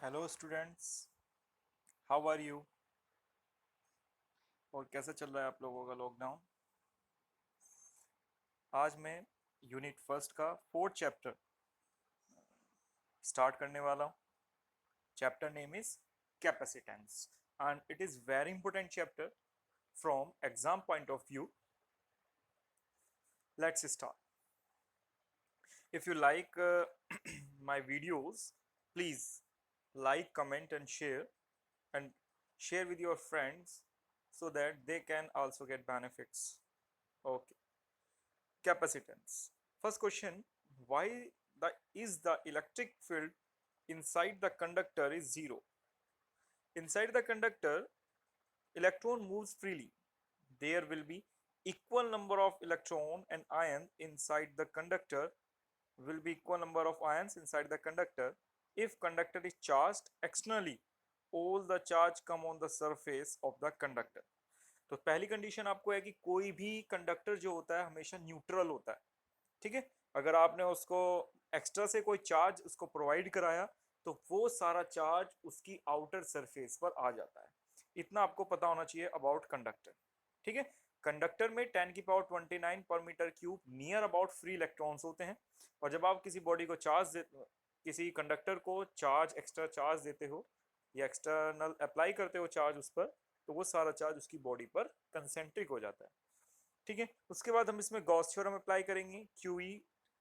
Hello students, how are you? और कैसा चल रहा है आप लोगों का लॉकडाउन? आज मैं यूनिट फर्स्ट का फोर्थ चैप्टर स्टार्ट करने वाला हूँ. Chapter name is capacitance and it is very important chapter from exam point of view. Let's start. If you like my videos, please like, comment, and share with your friends so that they can also get benefits. Okay. Capacitance. First question: why the electric field inside the conductor is zero? Inside the conductor, electron moves freely. There will be equal number of electron and ion inside the conductor will be equal number of ions inside the conductor. If conductor is charged externally, all the charge come on the surface of the conductor. तो पहली condition आपको है कि कोई भी conductor जो होता है हमेशा न्यूट्रल होता है. ठीक है. अगर आपने उसको एक्स्ट्रा से कोई चार्ज उसको प्रोवाइड कराया तो वो सारा चार्ज उसकी आउटर सरफेस पर आ जाता है. इतना आपको पता होना चाहिए अबाउट कंडक्टर. ठीक है. कंडक्टर में 10⁻29 पर metre cube near about free electrons होते हैं. और जब आप किसी बॉडी को किसी कंडक्टर को चार्ज एक्स्ट्रा चार्ज देते हो या एक्सटर्नल अप्लाई करते हो चार्ज उस पर, तो वो सारा चार्ज उसकी बॉडी पर कंसेंट्रिक हो जाता है. ठीक है. उसके बाद हम इसमें गॉस थ्योरम अप्लाई करेंगे. Q E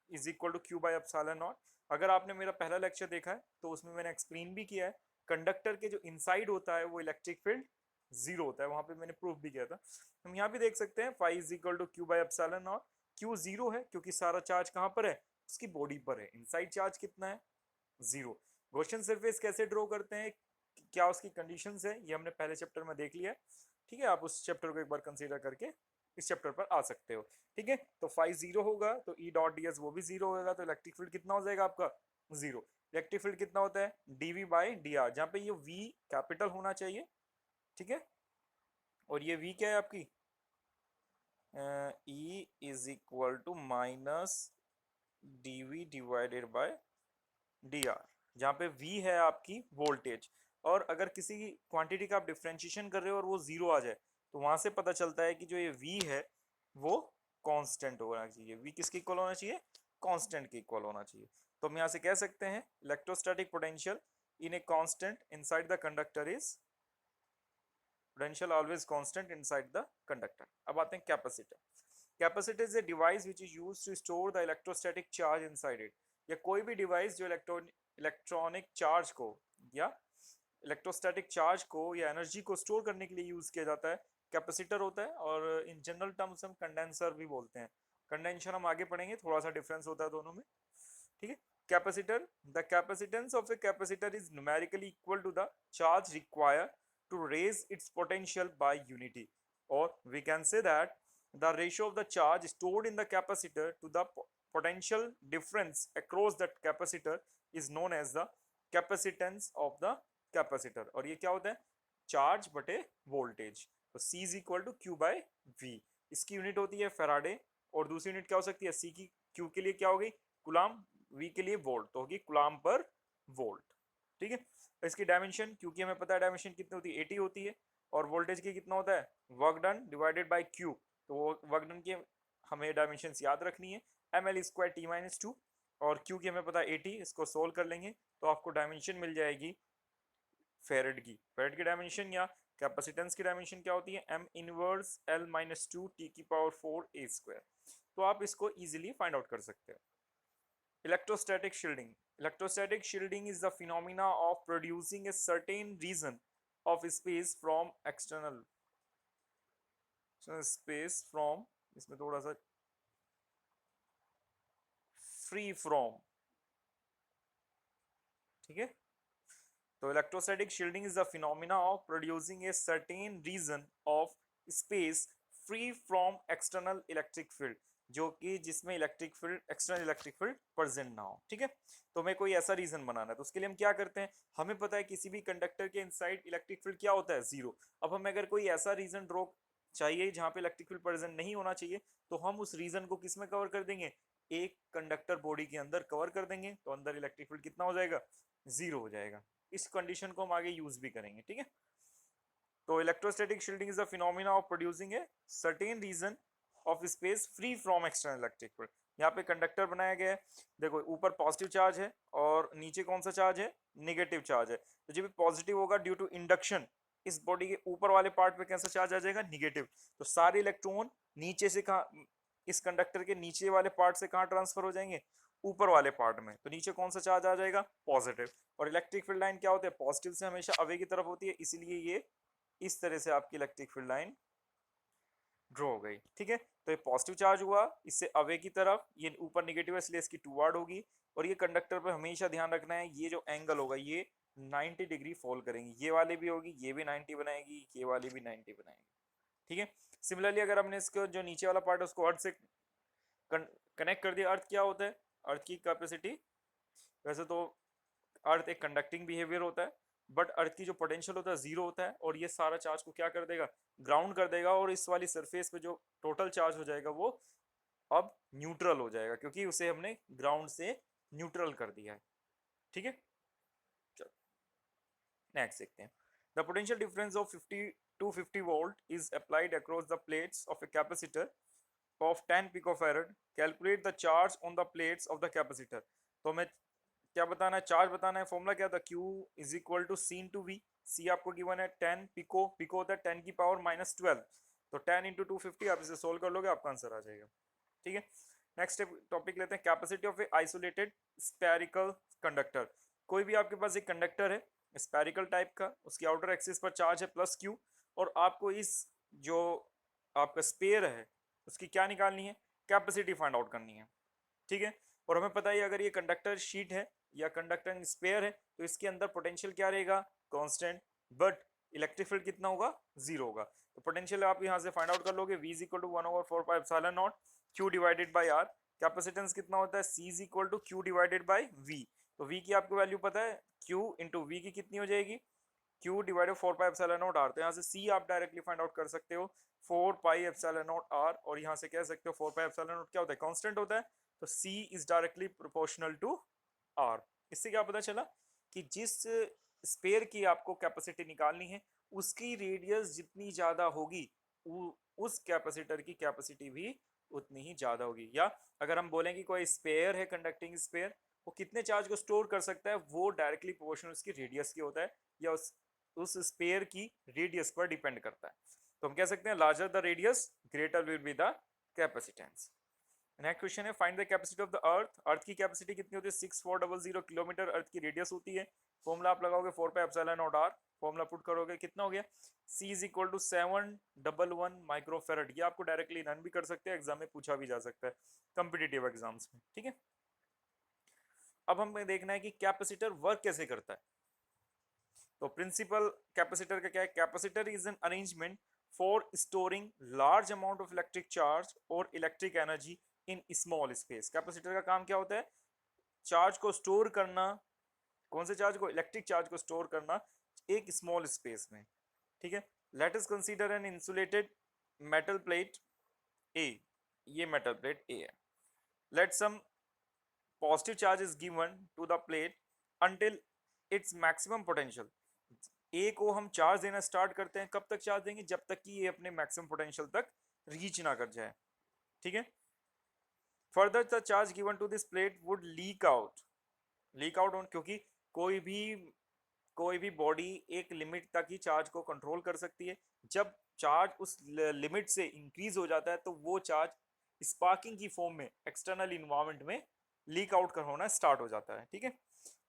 is equal to Q by epsilon naught. अगर आपने मेरा पहला लेक्चर देखा है तो उसमें मैंने एक्सप्लेन भी किया है कंडक्टर के जो इनसाइड होता है वो इलेक्ट्रिक फील्ड जीरो होता है. वहां पे मैंने प्रूफ भी किया था. हम यहाँ भी देख सकते हैं phi is equal to Q by epsilon naught. Q zero है क्योंकि सारा चार्ज कहाँ पर है? उसकी बॉडी पर है. इनसाइड चार्ज कितना है? जीरो. गॉसियन सरफेस कैसे ड्रॉ करते हैं, क्या उसकी कंडीशंस है, ये हमने पहले चैप्टर में देख लिया. ठीक है. आप उस चैप्टर को एक बार कंसीडर करके इस चैप्टर पर आ सकते हो. ठीक है. तो फाई जीरो होगा तो ई डॉट डी एस वो भी जीरो होगा. तो इलेक्ट्रिक फील्ड कितना हो जाएगा आपका? जीरो. इलेक्ट्रिक फील्ड कितना होता है? डीवी बाई डी आर, जहां पे ये वी कैपिटल होना चाहिए. ठीक है. और ये वी क्या है आपकी? E is equal to minus dV divided by d r, जहाँ पे वी है आपकी वोल्टेज. और अगर किसी क्वांटिटी का आप डिफ्रेंशिएशन कर रहे हो और वो जीरो आ जाए तो वहां से पता चलता है कि जो ये वी है वो कांस्टेंट होना चाहिए. वी किसके इक्वल होना चाहिए? कांस्टेंट के इक्वल होना चाहिए. तो हम यहाँ से कह सकते हैं electrostatic potential in a constant inside the conductor is potential always constant inside the conductor. अब आते हैं capacitor. Capacitor is a device which is used to store the electrostatic charge inside it. या कोई भी डिवाइस जो electronic charge को या electrostatic charge को या एनर्जी को स्टोर करने के लिए यूज किया जाता है कैपेसिटर होता है. और इन जनरल टर्म्स हम कंडेंसर भी बोलते हैं. कंडेंसर हम आगे पढ़ेंगे, थोड़ा सा डिफरेंस होता है दोनों में. ठीक है. Capacitor, the capacitance of a capacitor is numerically equal to the charge required to raise its potential by unity, or we can say that the ratio of the charge stored in the capacitor to the potential difference across that capacitor is known as the capacitance of the capacitor. और ये क्या होता है? Charge बटे voltage. तो C is equal to Q by V. इसकी unit होती है फेराडे. और दूसरी यूनिट क्या हो सकती है? C की Q के लिए क्या होगी? कुलाम. V के लिए वोल्ट, तो होगी कुलाम पर वोल्ट. ठीक है. तो इसकी डायमेंशन, क्योंकि हमें पता है डायमेंशन कितनी होती है? 80 होती है. और वोल्टेज की कितना होता है? Work done divided by Q. तो वो वर्क डन की हमें डायमेंशन याद रखनी है. M L square T minus two. और क्यू की हमें पता है 80. इसको सोल्व कर लेंगे तो आपको डायमेंशन मिल जाएगी फेरेड की. फेरेड की डायमेंशन या कैपेसिटेंस की डायमेंशन क्या होती है? M inverse L minus two T की पावर 4 ए स्क्वायर. तो आप इसको इजिली फाइंड आउट कर सकते हो. Electrostatic shielding. Electrostatic shielding is the phenomena of producing a certain region of space from external space from, इसमें थोड़ा सा free from. ठीक है. तो electrostatic shielding is the phenomena of producing a certain region of space free from external electric field, जो कि जिसमें electric field external electric field present ना हो. ठीक है. तो हमें कोई ऐसा रीजन बनाना है तो उसके लिए हम क्या करते हैं? हमें पता है किसी भी कंडक्टर के इनसाइड इलेक्ट्रिक फील्ड क्या होता है? जीरो. अब हमें अगर कोई ऐसा रीजन ड्रॉ चाहिए जहां पे इलेक्ट्रिक फील्ड प्रेजेंट नहीं होना चाहिए तो हम उस रीजन को किस में कवर कर देंगे? एक कंडक्टर बॉडी के अंदर कवर कर देंगे. तो अंदर इलेक्ट्रिक फील्ड कितना हो जाएगा? जीरो हो जाएगा. इस कंडीशन को हम आगे यूज भी करेंगे, ठीक है। तो electrostatic shielding is a phenomena of producing a certain region of space free from external electric field. यहाँ पे कंडक्टर बनाया गया है, देखो ऊपर पॉजिटिव चार्ज है और नीचे कौन सा चार्ज है, नेगेटिव चार्ज है। तो जब पॉजिटिव होगा ड्यू टू इंडक्शन, इस बॉडी के ऊपर वाले पार्ट पे कैसा चार्ज आ जाएगा, निगेटिव। तो सारे इलेक्ट्रॉन नीचे से कहाँ, इस कंडक्टर के नीचे वाले पार्ट से कहाँ ट्रांसफर हो जाएंगे, ऊपर वाले पार्ट में। तो नीचे कौन सा चार्ज आ जाएगा, पॉजिटिव। और इलेक्ट्रिक फील्ड लाइन क्या होती है, पॉजिटिव से हमेशा अवे की तरफ होती है, इसलिए ये इस तरह से आपकी इलेक्ट्रिक फील्ड लाइन ड्रॉ हो गई, ठीक है। तो ये पॉजिटिव चार्ज हुआ इससे अवे की तरफ, ये ऊपर निगेटिव है इसलिए इसकी टूवर्ड होगी। और ये कंडक्टर पे हमेशा ध्यान रखना है, ये जो एंगल होगा ये 90 डिग्री फॉल करेंगी, ये वाली भी होगी, ये भी 90 बनाएगी, ये वाली भी 90 बनाएगी, ठीक है। सिमिलरली अगर हमने इसको जो नीचे वाला पार्ट है उसको अर्थ से कनेक्ट कर दिया, अर्थ क्या होता है, अर्थ की कैपेसिटी, वैसे तो अर्थ एक कंडक्टिंग बिहेवियर होता है, बट अर्थ की जो पोटेंशियल होता है जीरो होता है, और ये सारा चार्ज को क्या कर देगा, ग्राउंड कर देगा। और इस वाली सरफेस पे जो टोटल चार्ज हो जाएगा वो अब न्यूट्रल हो जाएगा, क्योंकि उसे हमने ग्राउंड से न्यूट्रल कर दिया है, ठीक है। चलो नेक्स्ट देखते हैं। The potential difference of 50 volt is applied across the plates of a capacitor of 10 picofarad. Calculate the charge on the plates of the capacitor. तो हमें क्या बताना है, चार्ज बताना है। फॉर्मूला क्या था, Q is equal to C into V. C आपको गिवन है 10 पिको, पिको होता है 10 की पावर माइनस 12, तो 10 इंटू 250, आप इसे सोल्व कर लोगे आपका आंसर आ जाएगा, ठीक है। नेक्स्ट टॉपिक लेते हैं, capacity of A isolated spherical conductor. कोई भी आपके पास एक कंडक्टर है स्पेरिकल टाइप का, उसकी आउटर एक्सिस पर चार्ज है प्लस Q, और आपको इस जो आपका स्पेयर है उसकी क्या निकालनी है, कैपेसिटी फाइंड आउट करनी है, ठीक है। और हमें पता है अगर ये कंडक्टर शीट है या कंडक्टर स्पेयर है तो इसके अंदर पोटेंशियल क्या रहेगा, कांस्टेंट, बट इलेक्ट्रिक फील्ड कितना होगा, जीरो होगा। तो पोटेंशियल आप यहां से फाइंड आउट कर लोगे, V is equal to 1/4πε0 Q divided by R। Capacitance कितना होता है, C is equal to Q divided by V। तो V की आपको वैल्यू पता है, Q इंटू V की कितनी हो जाएगी, Q डिवाइडेड 4πε0 R। तो यहाँ से C आप डायरेक्टली फाइंड आउट कर सकते हो 4πε0 R, और यहाँ से कह सकते हो 4πε0 क्या होता है, कांस्टेंट होता है। तो C is directly proportional to R। इससे क्या पता चला कि जिस स्पेयर की आपको कैपेसिटी निकालनी है उसकी रेडियस जितनी ज्यादा होगी उस कैपेसिटर की कैपेसिटी भी उतनी ही ज्यादा होगी। या अगर हम बोलें कि कोई स्पेयर है, कंडक्टिंग स्पेयर, वो कितने चार्ज को स्टोर कर सकता है, वो डायरेक्टली प्रोपोर्शनल उसकी रेडियस की होता है, या उस स्पेयर की रेडियस पर डिपेंड करता है। तो हम कह सकते हैं larger the radius greater will be the capacitance. Next question है, find the capacity of the earth. Earth की कैपेसिटी कितनी होती है, 6400 किलोमीटर अर्थ की रेडियस होती है। फॉर्मूला आप लगाओगे 4πε0 R, फॉर्मूला पुट करोगे कितना हो गया, C is equal to 711 microfarad. ये आपको डायरेक्टली रन भी कर सकते हैं, एग्जाम में पूछा भी जा सकता है कॉम्पिटिटिव एग्जाम्स में, ठीक है। अब हमें देखना है कि कैपेसिटर वर्क कैसे करता है। तो प्रिंसिपल कैपेसिटर का क्या है, capacitor is an arrangement for storing large amount of electric charge और electric energy in small space. Capacitor का काम क्या होता है, चार्ज को स्टोर करना, कौन से चार्ज को, इलेक्ट्रिक चार्ज को स्टोर करना एक स्मॉल स्पेस में, ठीक है। Let us consider an insulated metal plate A, ये मेटल प्लेट ए है। Let some positive charge is given to the plate until its maximum potential. A को हम चार्ज देना स्टार्ट करते हैं, कब तक चार्ज देंगे, जब तक कि ये अपने मैक्सिमम पोटेंशियल तक रीच ना कर जाए, ठीक है। Further the charge given to this plate would leak out on, क्योंकि कोई भी बॉडी एक लिमिट तक ही चार्ज को कंट्रोल कर सकती है। जब चार्ज उस लिमिट से इंक्रीज हो जाता है तो वो चार्ज स्पार्किंग की फॉर्म में एक्सटर्नल इन्वायरमेंट में लीक आउट कर होना स्टार्ट हो जाता है, ठीक है।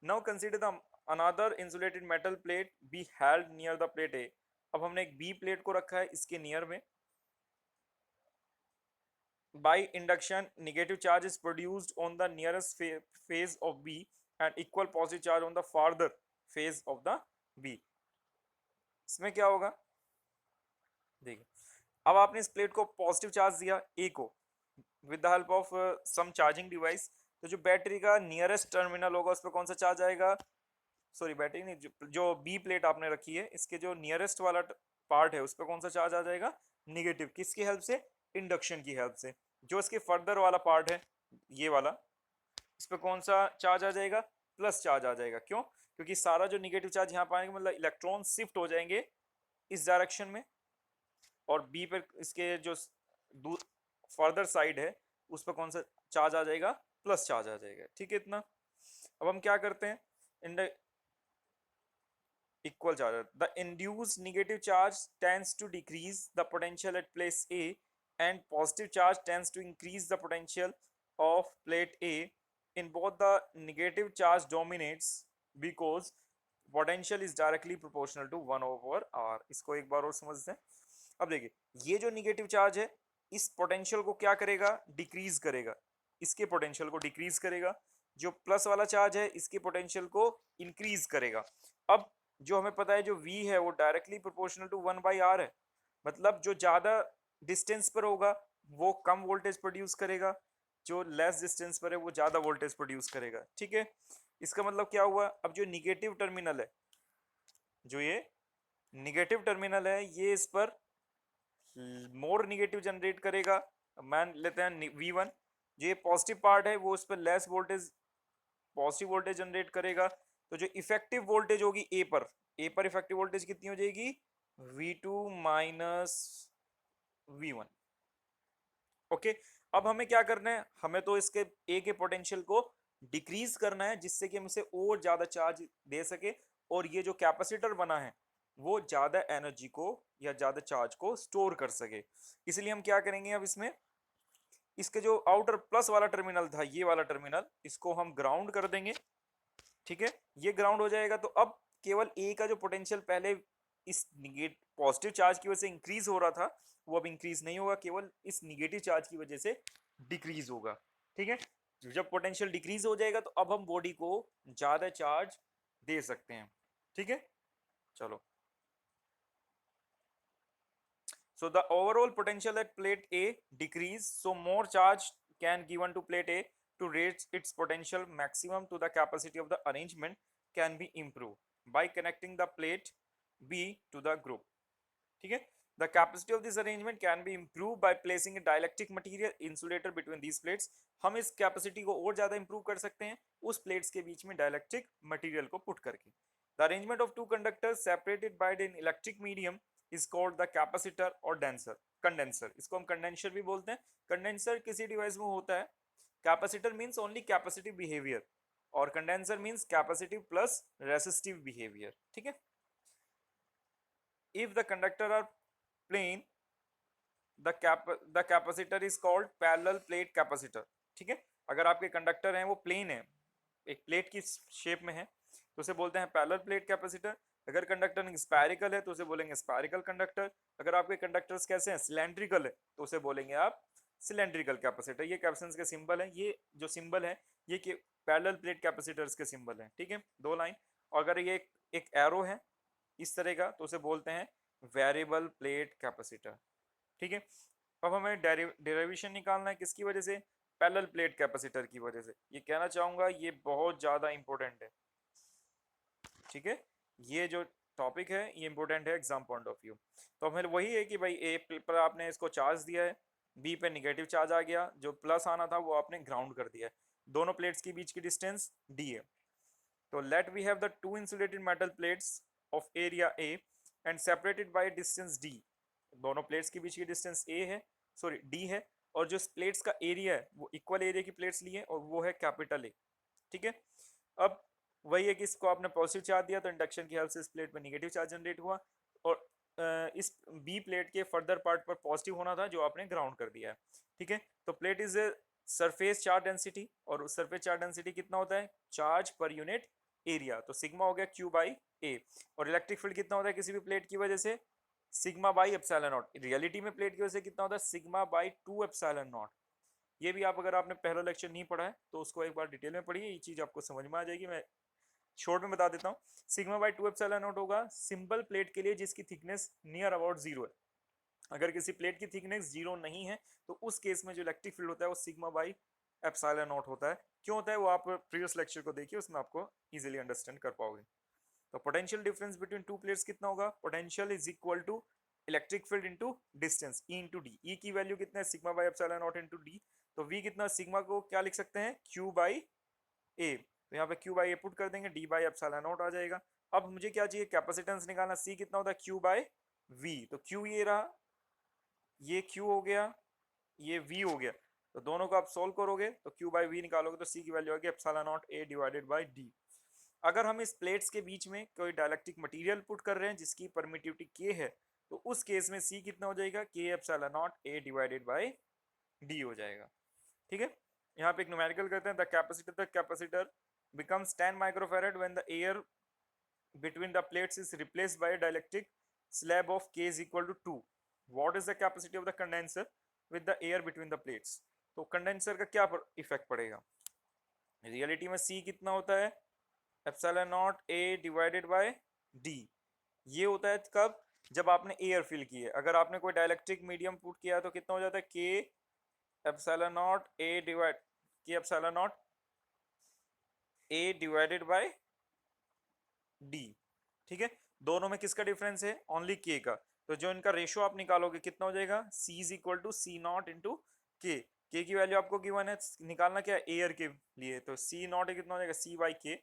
Now consider the another insulated metal plate B held near the plate A. अब हमने एक बी प्लेट को रखा है इसके नियर में। By induction, negative charge is produced on the nearest phase of B and equal positive charge on the farther phase of the B. इसमें क्या होगा, देखिए अब आपने इस प्लेट को पॉजिटिव चार्ज दिया ए को with the help of some charging device. तो जो बैटरी का नियरेस्ट टर्मिनल होगा उस पर कौन सा चार्ज आएगा, सॉरी बैटरी नहीं, जो बी प्लेट आपने रखी है इसके जो नियरेस्ट वाला पार्ट है उस पर कौन सा चार्ज आ जाएगा, निगेटिव। किसकी हेल्प से, इंडक्शन की हेल्प से। जो इसके फर्दर वाला पार्ट है ये वाला, इस पर कौन सा चार्ज आ जाएगा, प्लस चार्ज आ जाएगा। क्यों, क्योंकि सारा जो निगेटिव चार्ज यहाँ पर आएगा मतलब इलेक्ट्रॉन शिफ्ट हो जाएंगे इस डायरेक्शन में, और बी पर इसके जो फर्दर साइड है उस पर कौन सा चार्ज आ जाएगा, प्लस चार्ज आ जाएगा। ठीक है इतना। अब हम क्या करते हैं, in the equal charge, the induced negative charge tends to decrease the potential at place A and positive charge tends to increase the potential of plate A. In both the negative charge dominates because potential is directly proportional to 1 over r। इसको एक बार और समझते हैं। अब देखिए ये जो negative charge है इस पोटेंशियल को क्या करेगा, डिक्रीज करेगा, इसके पोटेंशियल को डिक्रीज करेगा। जो प्लस वाला चार्ज है इसके पोटेंशियल को इंक्रीज करेगा। अब जो हमें पता है जो v है वो डायरेक्टली प्रोपोर्शनल टू 1/r है, मतलब जो ज्यादा डिस्टेंस पर होगा वो कम वोल्टेज प्रोड्यूस करेगा, जो लेस डिस्टेंस पर है वो ज्यादा वोल्टेज प्रोड्यूस करेगा। ठीक है, इसका मतलब क्या हुआ, अब जो निगेटिव टर्मिनल है, जो ये निगेटिव टर्मिनल है ये इस पर मोर निगेटिव जनरेट करेगा। मान लेते हैं v1, जो ये पॉजिटिव पार्ट है वो उस पर less voltage, positive voltage generate करेगा। तो जो इफेक्टिव वोल्टेज होगी ए पर इफेक्टिव वोल्टेज कितनी हो जाएगी, v2 माइनस v1। ओके, अब हमें क्या करना है, हमें तो इसके ए के पोटेंशियल को डिक्रीज करना है जिससे कि हम इसे और ज्यादा चार्ज दे सके, और ये जो कैपेसिटर बना है वो ज्यादा एनर्जी को या ज्यादा चार्ज को स्टोर कर सके। इसलिए हम क्या करेंगे, अब इसमें इसके जो आउटर प्लस वाला टर्मिनल था, ये वाला टर्मिनल, इसको हम ग्राउंड कर देंगे। ठीक है, ये ग्राउंड हो जाएगा तो अब केवल ए का जो पोटेंशियल पहले इस पॉजिटिव चार्ज की वजह से इंक्रीज हो रहा था वो अब इंक्रीज नहीं होगा, केवल इस निगेटिव चार्ज की वजह से डिक्रीज होगा। ठीक है, जब पोटेंशियल डिक्रीज हो जाएगा तो अब हम बॉडी को ज्यादा चार्ज दे सकते हैं। ठीक है, चलो। So the overall potential at plate A decrease, so more charge can given to plate A to raise its potential maximum to the capacity of the arrangement can be improved by connecting the plate B to the group. ठीक है, the capacity of this arrangement can be improved by placing a dielectric material insulator between these plates। हम इस capacity को और ज्यादा improve कर सकते हैं उस प्लेट्स के बीच में डायलेक्ट्रिक मटेरियल को पुट करके। The arrangement of two conductors separated by an electric medium is called the capacitor or denser condenser। इसको हम कंडेंसर भी बोलते हैं। कंडेंसर किसी डिवाइस में होता है, capacitor means only capacitive behaviour और condenser means capacitive plus resistive behaviour. ठीक है, if the conductor are plane the capacitor is called parallel plate capacitor। ठीक है, अगर आपके कंडक्टर हैं वो प्लेन है, एक प्लेट की शेप में है तो उसे बोलते हैं पैरेलल प्लेट कैपेसिटर। अगर कंडक्टर स्पैरिकल है तो उसे बोलेंगे स्पैरिकल कंडक्टर। अगर आपके कंडक्टर्स कैसे हैं, सिलेंड्रिकल है, तो उसे बोलेंगे आप सिलेंड्रिकल कैपेसिटर। ये कैपेसिटेंस के सिंबल है, ये जो सिंबल है ये कि पैरेलल प्लेट कैपेसिटर्स के सिंबल हैं। ठीक है, दो लाइन, और अगर ये एक एरो है इस तरह का तो उसे बोलते हैं वेरिएबल प्लेट कैपेसिटर। ठीक है, अब हमें डेरिवेशन निकालना है किसकी वजह से, पैरेलल प्लेट कैपेसिटर की वजह से। ये कहना चाहूंगा ये बहुत ज्यादा इंपॉर्टेंट है। ठीक है, ये जो टॉपिक है ये इंपॉर्टेंट है एग्जाम पॉइंट ऑफ व्यू। तो हमें वही है कि भाई ए पर आपने इसको चार्ज दिया है, बी पे निगेटिव चार्ज आ गया, जो प्लस आना था वो आपने ग्राउंड कर दिया है, दोनों प्लेट्स के बीच की डिस्टेंस डी है। तो let we have the two insulated metal plates of area A and separated by distance D. दोनों प्लेट्स के बीच की डिस्टेंस ए है, सॉरी डी है, और जो प्लेट्स का एरिया है वो इक्वल एरिया की प्लेट्स लिए और वो है कैपिटल ए। ठीक है, अब वही है कि इसको आपने पॉजिटिव चार्ज दिया तो इंडक्शन की हेल्प से इस प्लेट में निगेटिव चार्ज जनरेट हुआ, और इस बी प्लेट के फर्दर पार्ट पर पॉजिटिव होना था जो आपने ग्राउंड कर दिया है। ठीक है, तो plate is surface charge density, और सरफेस चार्ज डेंसिटी कितना होता है, चार्ज पर यूनिट एरिया, तो सिग्मा हो गया क्यू बाई ए। और इलेक्ट्रिक फील्ड कितना होता है किसी भी प्लेट की वजह से, sigma by epsilon not. Reality में प्लेट की वजह से कितना होता है, सिग्मा बाई 2 एप्सिलॉन नॉट। ये भी आप अगर आपने पहला लेक्चर नहीं पढ़ा है तो उसको एक बार डिटेल में पढ़िए, ये चीज आपको समझ में आ जाएगी। मैं शॉर्ट में बता देता हूँ, सिग्मा बाई 2 एप्सिलॉन नॉट होगा सिंपल प्लेट के लिए जिसकी थिकनेस नियर अबाउट जीरो है। अगर किसी प्लेट की थिकनेस जीरो नहीं है तो उस केस में जो इलेक्ट्रिक फील्ड होता है वो सिग्मा बाई एप्सिलॉन नॉट होता है। क्यों होता है वो आप प्रीवियस लेक्चर को देखिए, उसमें आपको इजीली अंडरस्टैंड कर पाओगे। तो potential difference between two plates कितना होगा, potential is equal to electric field into distance E into D. E की वैल्यू कितना है, sigma by epsilon not into D. तो वी कितना, सिग्मा को क्या लिख सकते हैं, क्यू बाई ए, तो यहाँ पे क्यू बाई ए पुट कर देंगे, डी बाई एप्सिलॉन नॉट आ जाएगा। अब मुझे क्या चाहिए, कैपेसिटेंस निकालना, सी कितना होता है क्यू बाई वी, तो क्यू ये रहा, ये क्यू हो गया, ये वी हो गया, तो दोनों को आप सोल्व करोगे तो क्यू बाई वी निकालोगे तो सी की वैल्यू आएगी epsilon not a divided by D. अगर हम इस प्लेट्स के बीच में कोई डायलेक्ट्रिक मटेरियल पुट कर रहे हैं जिसकी परमिटिविटी के है, तो उस केस में सी कितना हो जाएगा, के epsilon not a divided by D हो जाएगा। ठीक है, यहाँ पे एक न्यूमेरिकल करते हैं, the capacitor becomes 10 microfarad when the air between the plates is replaced by a dielectric slab of k is equal to 2. What is the capacity of the condenser with the air between the plates? तो condenser का क्या effect पड़ेगा, reality में c कितना होता है, epsilon not a divided by d। ये होता है कब, जब आपने एयर फिल की है। अगर आपने कोई डायलेक्ट्रिक मीडियम पुट किया है तो कितना हो जाता है, k epsilon not a divide k epsilon not a divided by d। ठीक है, दोनों में किसका डिफरेंस है, ओनली k का। तो जो इनका रेशियो आप निकालोगे कितना हो जाएगा, c is equal to C naught into K. K की वैल्यू आपको गिवन है, निकालना क्या है एयर के लिए, तो सी नॉट कितना हो जाएगा, सी बाई के,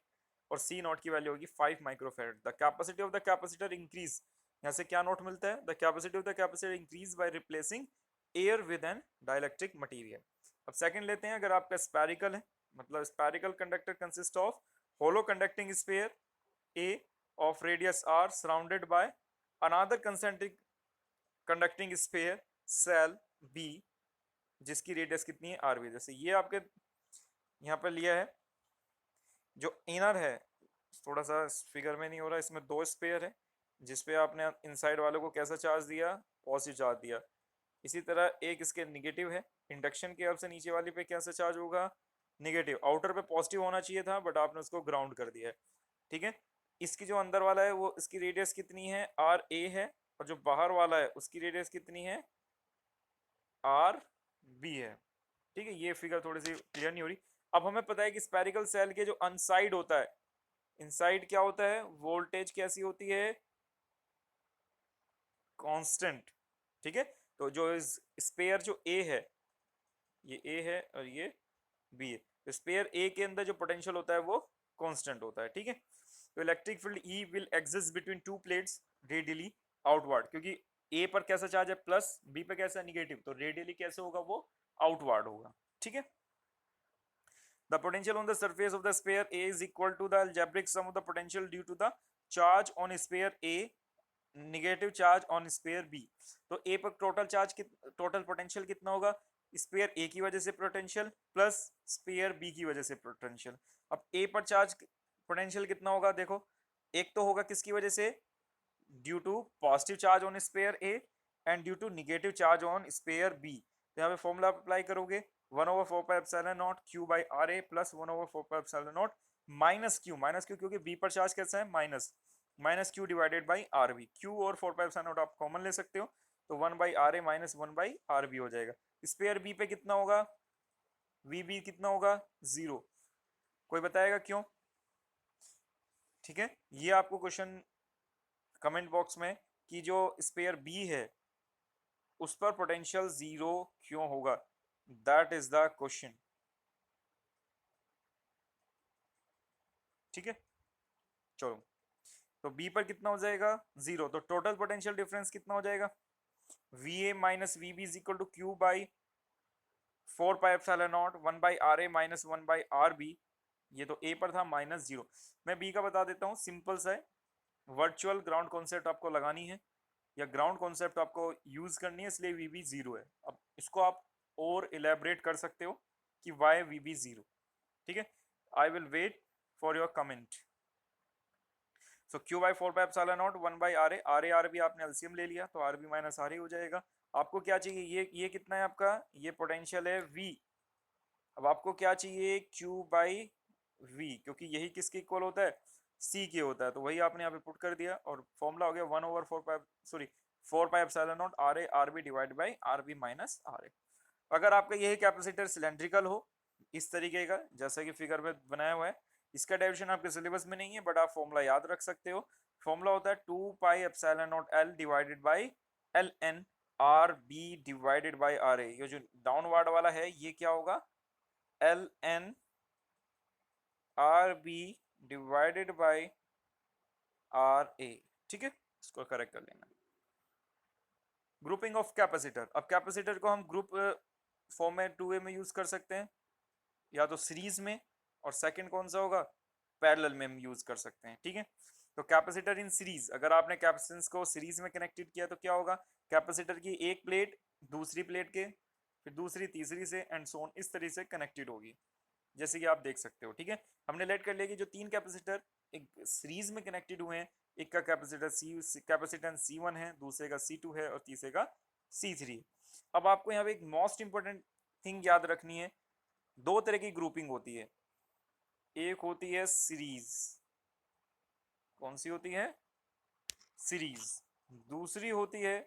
और सी नॉट की वैल्यू होगी 5 microfarad. The capacity of the capacitor increase, यहाँ से क्या नोट मिलता है, the capacity of the capacitor increase by replacing air with an dielectric material. अब सेकंड लेते हैं, अगर आपका स्पेरिकल है, मतलब spherical conductor consist of hollow conducting sphere A of radius r surrounded by another concentric conducting sphere cell B जिसकी radius कितनी है rb। जैसे ये आपके यहाँ पर लिया है, जो इनर है, थोड़ा सा फिगर में नहीं हो रहा, इसमें दो स्पेयर है जिसपे आपने इनसाइड वालों को कैसा चार्ज दिया, पॉजिटिव चार्ज दिया। इसी तरह एक इसके निगेटिव है, इंडक्शन के अब से नीचे वाली पे कैसा चार्ज होगा, निगेटिव। आउटर पे पॉजिटिव होना चाहिए था बट आपने उसको ग्राउंड कर दिया है। ठीक है, इसकी जो अंदर वाला है वो इसकी रेडियस कितनी है, आर ए है, और जो बाहर वाला है उसकी रेडियस कितनी है, आर बी है। ठीक है, ये फिगर थोड़ी सी क्लियर नहीं हो रही। अब हमें पता है कि स्पेरिकल सेल के जो अनसाइड होता है, इनसाइड क्या होता है, वोल्टेज कैसी होती है, कांस्टेंट। ठीक है, तो जो स्पेयर जो ए है, ये ए है और ये बी है, तो स्पेयर ए के अंदर जो पोटेंशियल होता है वो कांस्टेंट होता है। ठीक है, तो electric field E will exist between two plates radially outward, क्योंकि A पर कैसा चार्ज है प्लस, B पे कैसा निगेटिव, तो रेडियली कैसे होगा वो आउटवर्ड होगा। ठीक है, the potential on the surface of the sphere A is equal to the algebraic sum of the potential due to the charge on sphere A negative charge on sphere B। तो A पर total charge total potential कितना होगा, sphere A की वजह से potential plus sphere B की वजह से पोटेंशियल। अब A पर चार्ज पोटेंशियल कितना होगा, देखो एक तो होगा किसकी वजह से, due to positive charge on sphere A and due to negative charge on sphere B. तो यहाँ पे फॉर्मूला अप्लाई करोगे 1/4πε0 q by R A plus 1/4πε0 minus Q क्योंकि बी पर चार्ज कैसा है minus Q divided by R B. Q और 4πε0 आप कॉमन ले सकते हो, तो 1 by R A minus 1 by R B हो जाएगा। स्पेयर बी पे कितना होगा, वी बी कितना होगा, 0। कोई बताएगा क्यों। ठीक है, ये आपको क्वेश्चन कमेंट बॉक्स में कि जो स्पेयर बी है उस पर पोटेंशियल 0 क्यों होगा, दैट इज द क्वेश्चन। ठीक है, चलो, तो बी पर कितना हो जाएगा 0, तो टोटल पोटेंशियल डिफरेंस कितना हो जाएगा, V A minus V B is equal to Q by 4πε0 1 by R A minus 1 by R B. ये तो ए पर था -0। मैं बी का बता देता हूँ, सिंपल सा है, वर्चुअल ग्राउंड कॉन्सेप्ट आपको लगानी है या ग्राउंड कॉन्सेप्ट आपको यूज करनी है, इसलिए वी बी 0 है। अब इसको आप और इलेबरेट कर सकते हो कि वाई वी बी 0। ठीक है, I will wait for your comment. So Q by 4πε0 1 by R B आपने एलसीएम ले लिया तो R B minus R A हो जाएगा। आपको क्या चाहिए, ये कितना है आपका, ये पोटेंशियल है V। अब आपको क्या चाहिए, Q बाई V, क्योंकि यही किसके इक्वल होता है, C के होता है, तो वही आपने यहाँ पे पुट कर दिया और फॉर्मूला हो गया 4πε0 R A R B divide by R B minus R A. अगर आपका यही कैपेसिटर सिलेंड्रिकल हो इस तरीके का जैसा कि फिगर में बनाया हुआ है, इसका डेरिवेशन आपके सिलेबस में नहीं है बट आप फॉर्मूला याद रख सकते हो। फॉर्मूला होता है 2πε0L divided by L N R B divided by R A. ये जो डाउनवर्ड वाला है ये क्या होगा, L N R B divided by R A. ठीक है, इसको करेक्ट कर लेना। ग्रुपिंग ऑफ कैपेसिटर, अब कैपेसिटर को हम ग्रुप फॉर्म में 2 वे में यूज कर सकते हैं, या तो सीरीज में, और सेकंड कौन सा होगा, पैरेलल में हम यूज कर सकते हैं। ठीक है, तो कैपेसिटर इन सीरीज, अगर आपने कैपेसिटेंस को सीरीज में कनेक्टेड किया तो क्या होगा, कैपेसिटर की एक प्लेट दूसरी प्लेट के, फिर दूसरी तीसरी से, एंड सो ऑन, इस तरीके से कनेक्टेड होगी, जैसे कि आप देख सकते हो। ठीक है, हमने लेट कर लिया कि जो 3 कैपेसिटर एक सीरीज में कनेक्टेड हुए हैं, एक का कैपेसिटर कैपेसिटेंस C1 है, दूसरे का C2 है, और तीसरे का C3। अब आपको यहाँ पे एक मोस्ट इंपॉर्टेंट थिंग याद रखनी है, 2 तरह की ग्रुपिंग होती है। एक होती है सीरीज, कौन सी होती है, सीरीज। दूसरी होती है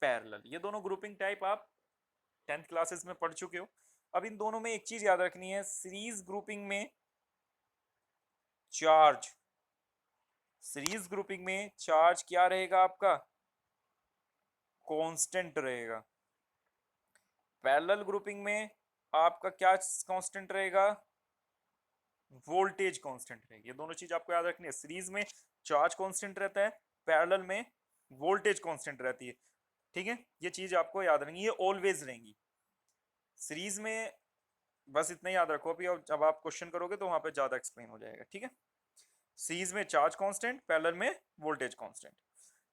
पैरेलल। ये दोनों ग्रुपिंग टाइप आप 10th क्लासेस में पढ़ चुके हो। अब इन दोनों में एक चीज याद रखनी है, सीरीज ग्रुपिंग में चार्ज, सीरीज ग्रुपिंग में चार्ज क्या रहेगा आपका, कांस्टेंट रहेगा। पैरेलल ग्रुपिंग में आपका क्या कांस्टेंट रहेगा, वोल्टेज कांस्टेंट रहेगी। ये दोनों चीज आपको याद रखनी है, सीरीज में चार्ज कांस्टेंट रहता है, पैरेलल में वोल्टेज कांस्टेंट रहती है। ठीक है, ये चीज आपको याद रखनी है, ऑलवेज रहेंगी। सीरीज में बस इतना ही याद रखो अभी, और जब आप क्वेश्चन करोगे तो वहां पे ज्यादा एक्सप्लेन हो जाएगा। ठीक है, सीरीज में चार्ज कांस्टेंट, पैरेलल में वोल्टेज कांस्टेंट।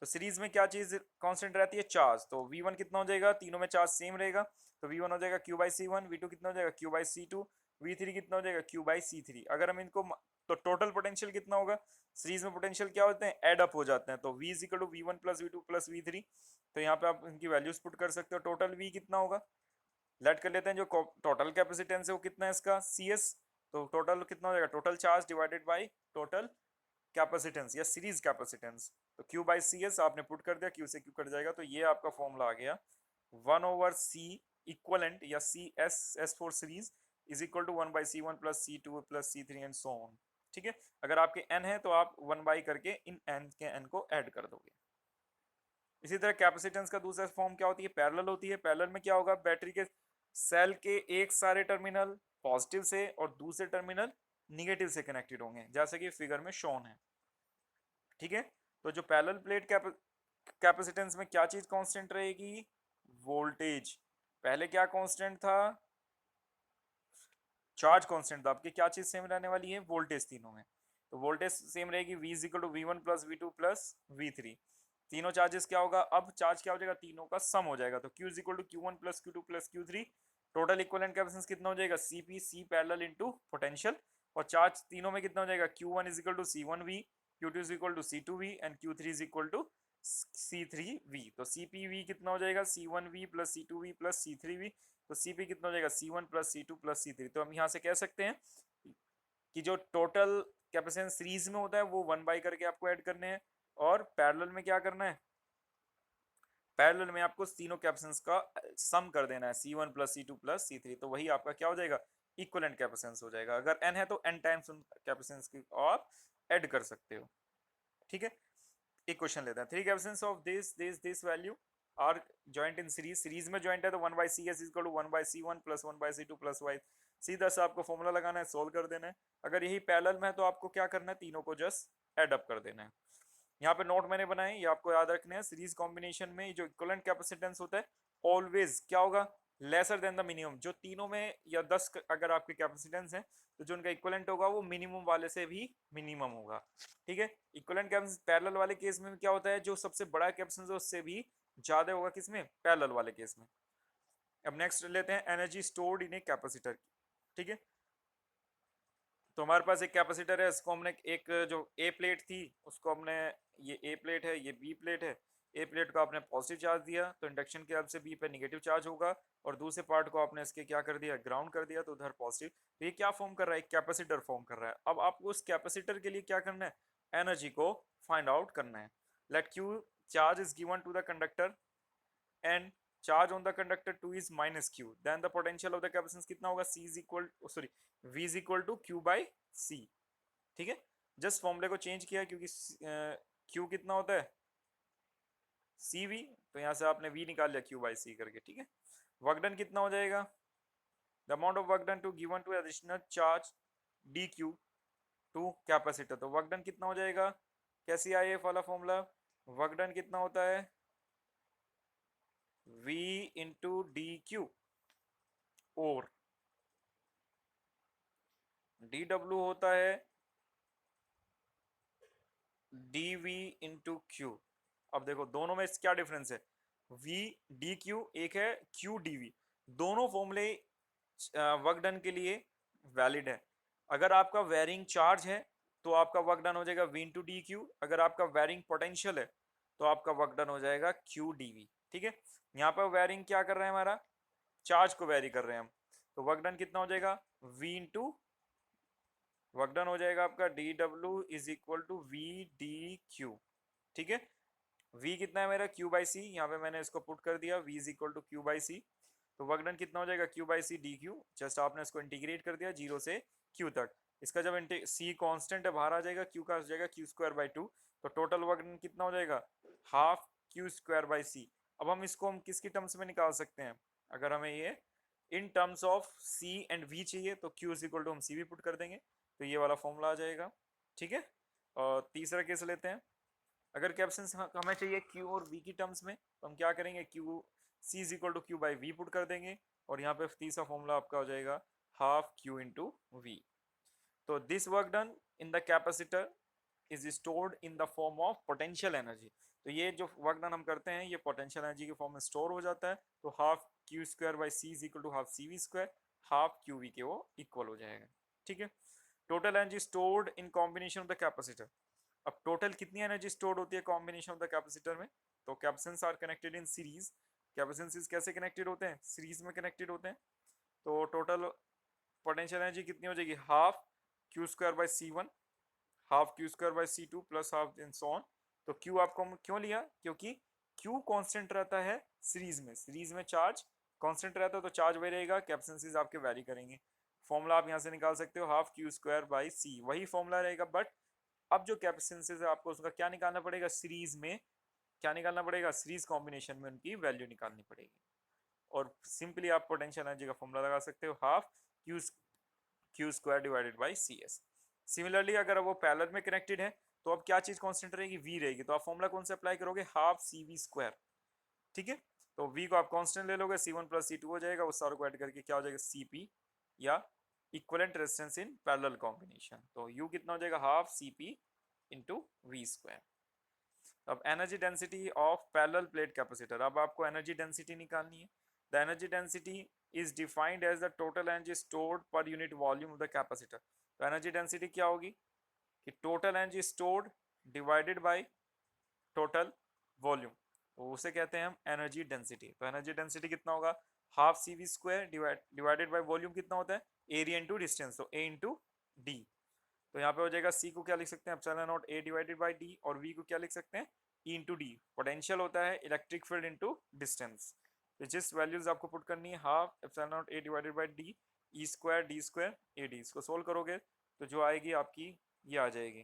तो सीरीज में क्या चीज कांस्टेंट रहती है, चार्ज। तो V1 कितना हो जाएगा, तीनों में चार्ज सेम रहेगा, तो V1 हो जाएगा Q/C1, V2 कितना हो जाएगा Q/C2, V3 कितना हो जाएगा Q/C3। अगर हम इनको तो टोटल पोटेंशियल कितना होगा, सीरीज में पोटेंशियल क्या होते हैं, एड अप हो जाते हैं, तो V is equal to V1 plus V2 plus V3। तो यहाँ पे आप इनकी वैल्यूज पुट कर सकते हो, टोटल V कितना होगा, लेट कर लेते हैं, जो टोटल कैपेसिटेंस है वो कितना है इसका, CS। तो टोटल कितना हो जाएगा, total charge divided by total capacitance या सीरीज कैपेसिटेंस। तो Q/CS आपने पुट कर दिया, Q से Q कट जाएगा, तो ये आपका फॉर्मूला आ गया 1/C इक्वलेंट या S for series is equal to 1/C1 plus C2 plus C3 and so on. ठीक है, अगर आपके n है तो आप 1 करके इन n के n को ऐड कर दोगे। इसी तरह कैपेसिटेंस का दूसरा फॉर्म क्या होती है, पैरेलल होती है। पैरेलल में क्या होगा, बैटरी के सेल के एक सारे टर्मिनल पॉजिटिव से और दूसरे टर्मिनल निगेटिव से कनेक्टेड होंगे, जैसे कि फिगर में शोन है। ठीक है, तो जो पैरेलल प्लेट कैपेसिटेंस में क्या चीज कांस्टेंट रहेगी, वोल्टेज। पहले क्या कांस्टेंट था, चार्ज कांस्टेंट था, आपकी क्या चीज सेम रहने वाली है, वोल्टेज। तीनों में तो वोल्टेज सेम रहेगी, V is equal to V1 plus V2 plus V3। तीनों चार्जेस क्या होगा, अब चार्ज क्या हो जाएगा, तीनों का सम हो जाएगा, तो Q is equal to Q1 plus Q2 plus Q3। Total equivalent capacitance कितना हो जाएगा, CP, C parallel into potential. और चार्ज तीनों में कितना हो जाएगा, Q1 is equal to C1V, Q2 is equal to C2V and Q3 is equal to C3V। तो CPV कितना हो जाएगा, C1V plus C2V plus C3V। तो CP कितना हो जाएगा, C1 plus C2 plus C3। तो हम यहाँ से कह सकते हैं कि जो टोटल कैपेसिटेंस सीरीज में होता है वो 1 करके आपको ऐड करने हैं, और पैरेलल में क्या करना है, पैरेलल में आपको तीनों कैपेसिटेंस का सम कर देना है, C1 plus C2 plus C3। तो वही आपका क्या हो जाएगा, इक्विवेलेंट कैपेसिटेंस हो जाएगा। अगर n है तो n टाइम्स उन कैपेसिटेंस की आप ऐड कर सकते हो। ठीक है, एक क्वेश्चन लेते हैं, 3 capacitance of this value are joint in series. Series में जॉइंट है तो 1/CS is equal to 1/C1 plus 1/C2 plus y। सीधा सा आपको फॉर्मूला लगाना है, सोल्व कर देना है। अगर यही पैरेलल में है तो आपको क्या करना है, तीनों को जस्ट ऐड अप कर देना है। यहाँ पे नोट मैंने बनाए, ये आपको याद रखने हैं। सीरीज कॉम्बिनेशन में जो इक्विवेलेंट कैपेसिटेंस होता है ऑलवेज क्या होगा, लेसर देन द मिनिमम। जो तीनों में या 10 अगर आपके कैपेसिटेंस है तो जो उनका इक्विवेलेंट होगा वो मिनिमम वाले से भी मिनिमम होगा। ठीक है, इक्विवेलेंट कैपेसिटेंस पैरेलल वाले केस में क्या होता है, जो सबसे बड़ा कैपेसिटेंस है उससे भी ज्यादा होगा, किसमें, पैरेलल वाले केस में। अब नेक्स्ट लेते हैं energy stored in a capacitor की। ठीक है, तो हमारे पास एक कैपेसिटर है, इसको हमने एक जो ए प्लेट थी उसको हमने, ये ए प्लेट है, ये बी प्लेट है। ए प्लेट को आपने पॉजिटिव चार्ज दिया तो इंडक्शन के हेल्प से बी पे नेगेटिव चार्ज होगा, और दूसरे पार्ट को आपने इसके क्या कर दिया, ग्राउंड कर दिया, तो उधर पॉजिटिव। तो ये क्या फॉर्म कर रहा है, एक कैपेसिटर फॉर्म कर रहा है। अब आपको उस कैपेसिटर के लिए क्या करना है, एनर्जी को फाइंड आउट करना है। Let Q charge is given to the conductor and charge on the conductor 2 is minus q, then the potential of the capacitance कितना होगा, c is equal sorry v is equal to q by c। ठीक है, just फॉर्मूले को change किया क्योंकि q कितना होता है, cv, तो यहाँ से आपने v निकाल लिया q by c करके। ठीक है, वर्क डन कितना हो जाएगा, the amount of work done to given to additional charge D Q to capacitor. तो वर्क डन कितना हो जाएगा, कैसे आया ये वाला फॉर्मूला, वर्क डन कितना होता है V इंटू डी क्यू और डी डब्ल्यू होता है डी वी इंटू क्यू। अब देखो दोनों में क्या डिफरेंस है, V डी क्यू एक है Q डी वी, दोनों फॉर्मूले वर्क डन के लिए वैलिड है। अगर आपका वेरिंग चार्ज है तो आपका वर्क डन हो जाएगा V इंटू डी क्यू, अगर आपका वेरिंग पोटेंशियल है तो आपका वर्क डन हो जाएगा Q डी वी। ठीक है, यहाँ पर वेरिंग क्या कर रहे हैं, हमारा चार्ज को वेरी कर रहे हैं हम, तो वर्क डन कितना हो जाएगा V इंटू, वर्क डन हो जाएगा आपका D W is equal to V D Q. ठीक है, v कितना है मेरा q बाई सी, यहाँ पे मैंने इसको पुट कर दिया v is equal to q by C. तो वर्क डन कितना हो जाएगा q by C D Q, just आपने इसको इंटीग्रेट कर दिया 0 से q तक। इसका जब c कांस्टेंट है बाहर आ जाएगा, q का हो जाएगा q स्क्वायर बाई 2, तो टोटल वर्क डन कितना हो जाएगा हाफ q स्क्वायर बाई सी। अब हम इसको हम किसकी टर्म्स में निकाल सकते हैं, अगर हमें ये in terms of c and v चाहिए तो q इज इक्वल टू हम c भी पुट कर देंगे, तो ये वाला फॉर्मूला आ जाएगा। ठीक है, और तीसरा केस लेते हैं, अगर कैप्शंस हमें चाहिए Q और V की टर्म्स में तो हम क्या करेंगे, Q C is equal to Q by V put कर देंगे, और यहाँ पे तीसरा फॉर्मूला आपका हो जाएगा हाफ Q इंटू V। तो this work done in the capacitor is stored in the form of potential energy. तो ये जो वर्क डन हम करते हैं ये पोटेंशियल एनर्जी के फॉर्म में स्टोर हो जाता है, तो half Q square by C is equal to half CV square, half QV के वो इक्वल हो जाएगा। ठीक है, total energy stored in combination of the capacitor. अब टोटल कितनी एनर्जी स्टोर्ड होती है कॉम्बिनेशन ऑफ द कैपेसिटर में, तो capacitance are connected in series. Capacitance कैसे कनेक्टेड होते हैं, सीरीज में कनेक्टेड होते हैं। तो टोटल पोटेंशियल एनर्जी कितनी हो जाएगी, half Q square by C one, half Q square by C two plus half in so on. तो क्यू आपको क्यों लिया, क्योंकि क्यू कांस्टेंट रहता है सीरीज में, सीरीज में चार्ज कांस्टेंट रहता है तो चार्ज वही रहेगा, कैपेसिटेंस आपके वैरी करेंगे। फॉर्मूला आप यहाँ से निकाल सकते हो हाफ क्यू स्क्वायर बाई सी, वही फॉर्मूला रहेगा, बट अब जो कैपेसिटेंस है आपको उसका क्या निकालना पड़ेगा, सीरीज में क्या निकालना पड़ेगा, सीरीज कॉम्बिनेशन में उनकी वैल्यू निकालनी पड़ेगी। और सिंपली आप पोटेंशियल एनर्जी का फॉर्मूला लगा सकते हो half Q square divided by C S. Similarly अगर वो पैरेलल में कनेक्टेड है तो अब क्या चीज कांस्टेंट रहेगी, वी रहेगी, तो आप फॉर्मूला कौन सा अप्लाई करोगे, हाफ सी वी स्क्वायर। ठीक है, तो v को आप कांस्टेंट ले लोगे, C1 प्लस C2 हो जाएगा, उस सारे को ऐड करके क्या हो जाएगा Cp, या equivalent resistance in parallel combination. तो U कितना हो जाएगा half Cp into V square. अब energy density of parallel plate capacitor, अब आपको एनर्जी डेंसिटी निकालनी है। The energy density is defined as the total energy stored per unit volume of the capacitor. तो एनर्जी डेंसिटी क्या होगी कि total energy stored divided by total volume, तो उसे कहते हैं हम एनर्जी डेंसिटी। तो एनर्जी डेंसिटी कितना होगा, half C V square divided by volume कितना होता है, एरिया इंटू डिस्टेंस, तो ए इंटू डी। तो यहाँ पे हो जाएगा सी को क्या लिख सकते हैं, epsilon not a divided by D, और वी को क्या लिख सकते हैं, ई इंटू डी। पोटेंशियल होता है इलेक्ट्रिक फील्ड इंटू डिस्टेंस, तो जिस वैल्यूज आपको पुट करनी है half epsilon not a divided by D, E square D square A D. इसको सोल्व करोगे तो जो आएगी आपकी ये आ जाएगी।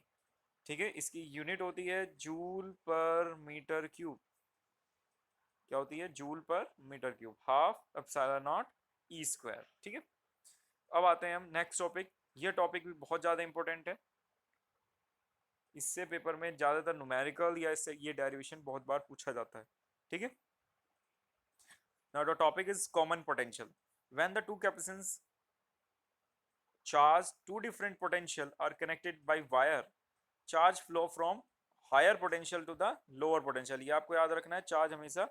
ठीक है, इसकी यूनिट होती है जूल पर मीटर क्यूब, क्या होती है जूल पर metre cube, half epsilon naught E square. ठीक है, अब आते हैं हम नेक्स्ट टॉपिक। ये टॉपिक भी बहुत ज़्यादा इंपॉर्टेंट है, इससे पेपर में ज़्यादातर न्यूमेरिकल या इससे ये डेरिवेशन बहुत बार पूछा जाता है। ठीक है, now the topic is common potential. When the two capacitance charged two different potential are connected by wire, charge flow from higher potential to the lower potential। ये आपको याद रखना है, चार्ज हमेशा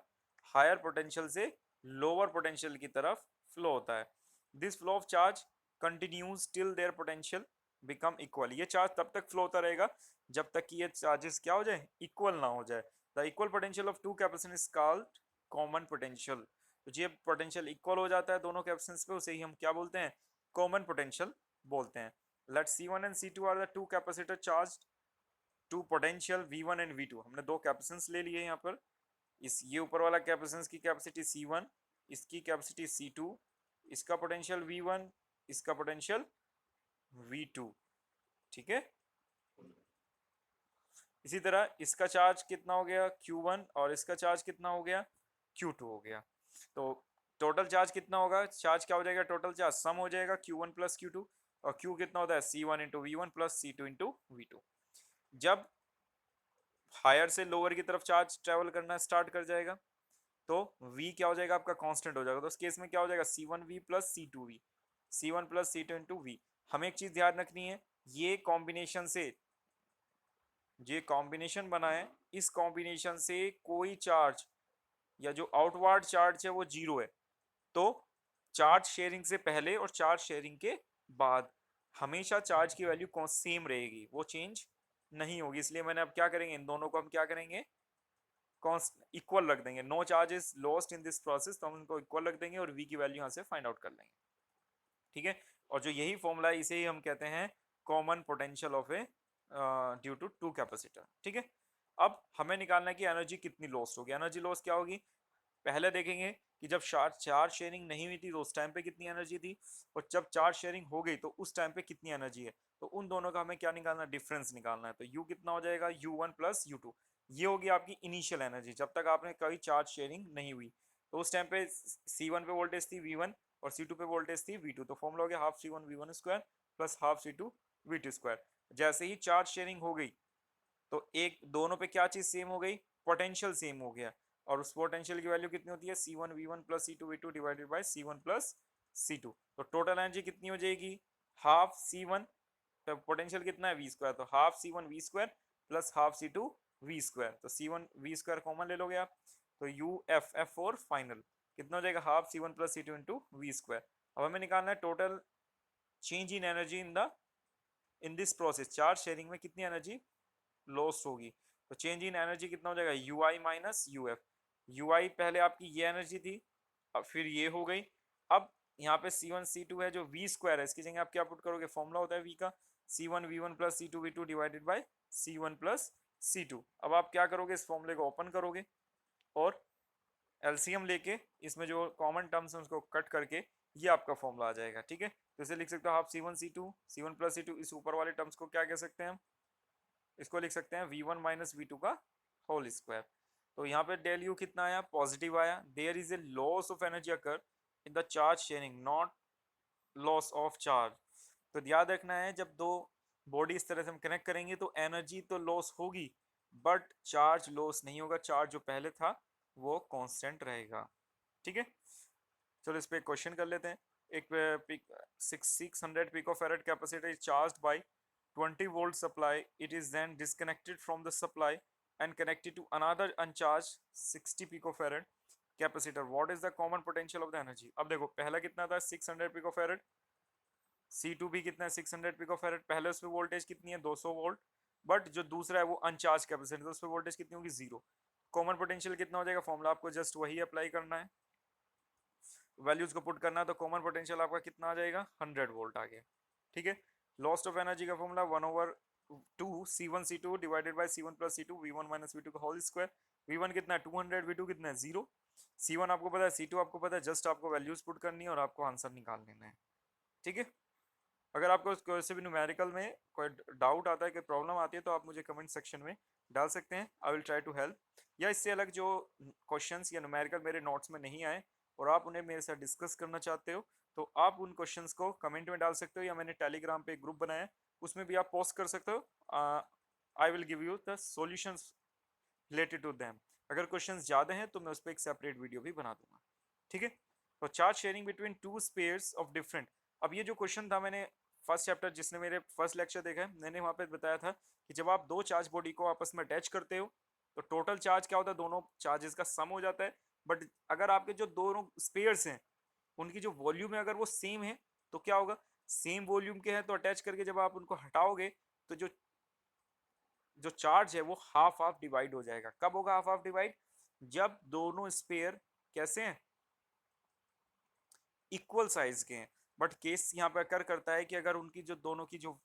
हायर पोटेंशियल से लोअर पोटेंशियल की तरफ flow होता है। This flow of charge continues till their potential become equal. ये चार्ज तब तक फ्लो होता रहेगा जब तक कि ये चार्जेस क्या हो जाए, इक्वल ना हो जाए। The equal potential of two capacitance is called common potential. तो ये पोटेंशियल इक्वल हो जाता है दोनों कैपेसिटेंस पे, उसे ही हम क्या बोलते हैं, कॉमन पोटेंशियल बोलते हैं। Let C1 and C2 are the two capacitor charged to potential V1 and V2। हमने दो कैपेसिटेंस ले लिए यहाँ पर, इस ये ऊपर वाला कैपेसिटेंस की कैपेसिटी C1, इसकी कैपेसिटी C2, इसका पोटेंशियल V1, इसका पोटेंशियल V2। ठीक है, इसी तरह इसका चार्ज कितना हो गया Q1 और इसका चार्ज कितना हो गया Q2 हो गया। तो टोटल चार्ज कितना होगा, चार्ज क्या हो जाएगा, टोटल चार्ज सम हो जाएगा Q1 प्लस Q2, और Q कितना होता है C1 into V1 plus C2 into V2। जब हायर से लोअर की तरफ चार्ज ट्रेवल करना स्टार्ट कर जाएगा तो V क्या हो जाएगा आपका कांस्टेंट हो जाएगा, तो उस केस में क्या हो जाएगा C1V plus C2V, C1 plus C2 into V। हमें एक चीज ध्यान रखनी है, ये कॉम्बिनेशन से, ये कॉम्बिनेशन बना है, इस कॉम्बिनेशन से कोई चार्ज या जो आउटवर्ड चार्ज है वो जीरो है। तो चार्ज शेयरिंग से पहले और चार्ज शेयरिंग के बाद हमेशा चार्ज की वैल्यू सेम रहेगी, वो चेंज नहीं होगी। इसलिए मैंने अब क्या करेंगे, इन दोनों को हम क्या करेंगे, इक्वल रख देंगे। No charge is lost in this process, तो हम उनको इक्वल रख देंगे और v की वैल्यू यहाँ से फाइंड आउट कर लेंगे। ठीक है, और जो यही फॉर्मूला है इसे ही हम कहते हैं common potential of a due to two capacitor. ठीक है, अब हमें निकालना है कि एनर्जी कितनी लॉस्ट होगी। एनर्जी लॉस क्या होगी, पहले देखेंगे कि जब चार्ज शेयरिंग नहीं हुई थी तो उस टाइम पे कितनी एनर्जी थी, और जब चार्ज शेयरिंग हो गई तो उस टाइम पे कितनी एनर्जी है। तो उन दोनों का हमें क्या निकालना है, डिफरेंस निकालना है। तो U कितना हो जाएगा, U1 प्लस U2। ये होगी आपकी इनिशियल एनर्जी जब तक आपने कभी चार्ज शेयरिंग नहीं हुई। तो उस टाइम पे C1 पे वोल्टेज थी V1 और C2 पे वोल्टेज थी V2, तो फॉर्मूला हो गया half C1 V1 square plus half C2 V2 square. जैसे ही चार्ज शेयरिंग हो गई तो एक दोनों पे क्या चीज सेम हो गई, पोटेंशियल सेम हो गया, और उस पोटेंशियल की वैल्यू कितनी होती है C1 V1 plus C2 V2 divided by C1 plus C2। तो टोटल एनर्जी कितनी हो जाएगी, हाफ C1, तो पोटेंशियल कितना है V स्क्वायर, तो half C1 V square plus half C2 V square. तो C1 V स्क्वायर कॉमन ले लोगे आप, तो U F फॉर फाइनल कितना हो जाएगा, half C1 plus C2 into V square. अब हमें निकालना है total change in energy in this process, charge sharing में कितनी एनर्जी लॉस होगी। तो चेंज इन एनर्जी कितना हो जाएगा, U I minus U F. U I पहले आपकी ये एनर्जी थी, अब फिर ये हो गई। अब यहाँ पे C1 C2 है जो V स्क्वायर है, इसकी जगह आप क्या पुट करोगे, फॉर्मूला होता है V का C1 V1 plus C2 V2 divided by C1 plus C2। अब आप क्या करोगे, इस फॉर्मूले को ओपन करोगे और एलसीएम लेके इसमें जो कॉमन टर्म्स हैं उसको कट करके ये आपका फॉर्मूला आ जाएगा। ठीक है, तो इसे लिख सकते हो हाफ C1 प्लस C2। इस ऊपर वाले टर्म्स को क्या कह सकते हैं हम, इसको लिख सकते हैं V1 माइनस V2 का होल स्क्वायर। तो यहाँ पे डेल यू कितना आया, पॉजिटिव आया। There is a loss of energy occur in the charge sharing, not loss of charge. तो याद रखना है, जब दो बॉडी इस तरह से हम कनेक्ट करेंगे तो एनर्जी तो लॉस होगी बट चार्ज लॉस नहीं होगा, चार्ज जो पहले था वो कांस्टेंट रहेगा। ठीक है, चलो इस पे क्वेश्चन कर लेते हैं। एक 600 picofarad capacitor is charged by 20 volt supply. It is then disconnected from the supply and connected to another uncharged 60 picofarad capacitor. What is the common potential of the energy? अब देखो पहला कितना था 600 picofarad, C2 भी कितना है 600 picofarad। पहले उस पर वोल्टेज कितनी है 200 वोल्ट, बट जो दूसरा है वो अनचार्ज कैपेसिटर, तो उस पर वोल्टेज कितनी होगी जीरो। कॉमन पोटेंशियल कितना हो जाएगा, फॉर्मूला आपको जस्ट वही अप्लाई करना है, वैल्यूज को पुट करना है। तो कॉमन पोटेंशियल आपका कितना आ जाएगा, 100 वोल्ट आ गया। ठीक है, लॉस्ट ऑफ एनर्जी का formula 1/2 C1 C2 divided by C1 plus C2 V1 minus V2 का होल स्क्वायर। V1 कितना है 200, V2 कितना है 0। C1 आपको पता है, C2 आपको पता है, जस्ट आपको वैल्यूज पुट करनी है और आपको आंसर निकाल लेना है। ठीक है, अगर आपको कोई भी न्यूमेरिकल में कोई डाउट आता है, कोई प्रॉब्लम आती है, तो आप मुझे कमेंट सेक्शन में डाल सकते हैं, I will try to help. या इससे अलग जो क्वेश्चंस या न्यूमेरिकल मेरे नोट्स में नहीं आए और आप उन्हें मेरे साथ डिस्कस करना चाहते हो तो आप उन क्वेश्चंस को कमेंट में डाल सकते हो, या मैंने टेलीग्राम पे एक ग्रुप बनाया है उसमें भी आप पोस्ट कर सकते हो। I will give you the solutions related to them. अगर क्वेश्चंस ज़्यादा हैं तो मैं उस पर एक सेपरेट वीडियो भी बना दूंगा। ठीक है, तो charge sharing between two spheres of different. अब ये जो क्वेश्चन था, मैंने फर्स्ट चैप्टर जिसने मेरे फर्स्ट लेक्चर देखा है, मैंने वहाँ पे बताया था कि जब आप दो चार्ज बॉडी को आपस में अटैच करते हो तो टोटल चार्ज क्या होता है, दोनों चार्जेस का सम हो जाता है। बट अगर आपके जो दोनों स्पेयर्स हैं उनकी जो वॉल्यूम है अगर वो सेम है तो क्या होगा, सेम वॉल्यूम के हैं तो अटैच करके जब आप उनको हटाओगे तो जो जो चार्ज है वो हाफ हाफ डिवाइड हो जाएगा। कब होगा हाफ हाफ डिवाइड, जब दोनों स्पेयर कैसे हैं, इक्वल साइज के हैं। बट केस यहाँ पे अकर करता है कि अगर उनकी जो दोनों की जो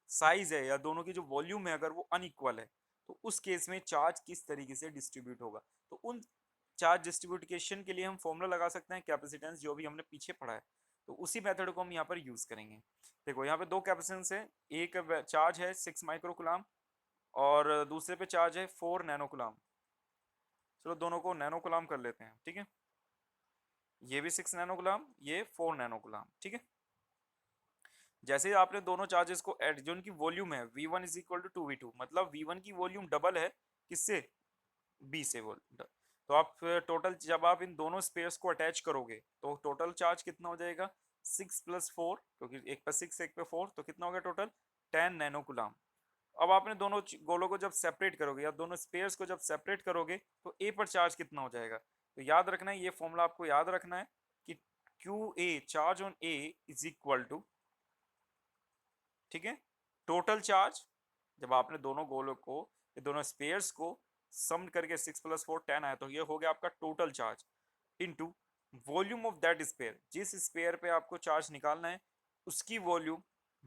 साइज है या दोनों की जो वॉल्यूम है अगर वो अनइक्वल है तो उस केस में चार्ज किस तरीके से डिस्ट्रीब्यूट होगा। तो उन चार्ज डिस्ट्रीब्यूटेशन के लिए हम फॉर्मूला लगा सकते हैं कैपेसिटेंस, जो भी हमने पीछे पढ़ा है, तो उसी मेथड को हम यहाँ पर यूज करेंगे। देखो यहाँ पे दो कैपेसिटेंस है, एक चार्ज है 6 माइक्रोकुलाम और दूसरे पे चार्ज है 4 नैनोकुलाम। चलो दोनों को नैनोकुलाम कर लेते हैं। ठीक है, ये भी 6 नैनोकुलम, ये 4 नैनोकुलम, ठीक है। जैसे आपने दोनों चार्जेस को ऐड, जो उनकी वॉल्यूम है V1 is equal to 2V2, मतलब V1 की वॉल्यूम डबल है किससे, बी से बोल। तो आप टोटल जब आप इन दोनों स्पेयर्स को अटैच करोगे तो टोटल चार्ज कितना हो जाएगा, 6 + 4, क्योंकि एक पे 6 एक पे 4, तो कितना हो गया टोटल 10 नैनोकुलम। अब आपने दोनों गोलों को जब सेपरेट करोगे या दोनों स्पेयर्स को जब सेपरेट करोगे तो ए पर चार्ज कितना हो जाएगा। तो याद रखना है, ये फॉर्मूला आपको याद रखना है कि Q A, charge on A is equal to, ठीक है, टोटल चार्ज, जब आपने दोनों गोलों को, ये दोनों स्पेयर्स को सम करके 6 + 4 10 आया, तो ये हो गया आपका total charge into volume of that sphere, जिस स्पेयर पे आपको चार्ज निकालना है उसकी वॉल्यूम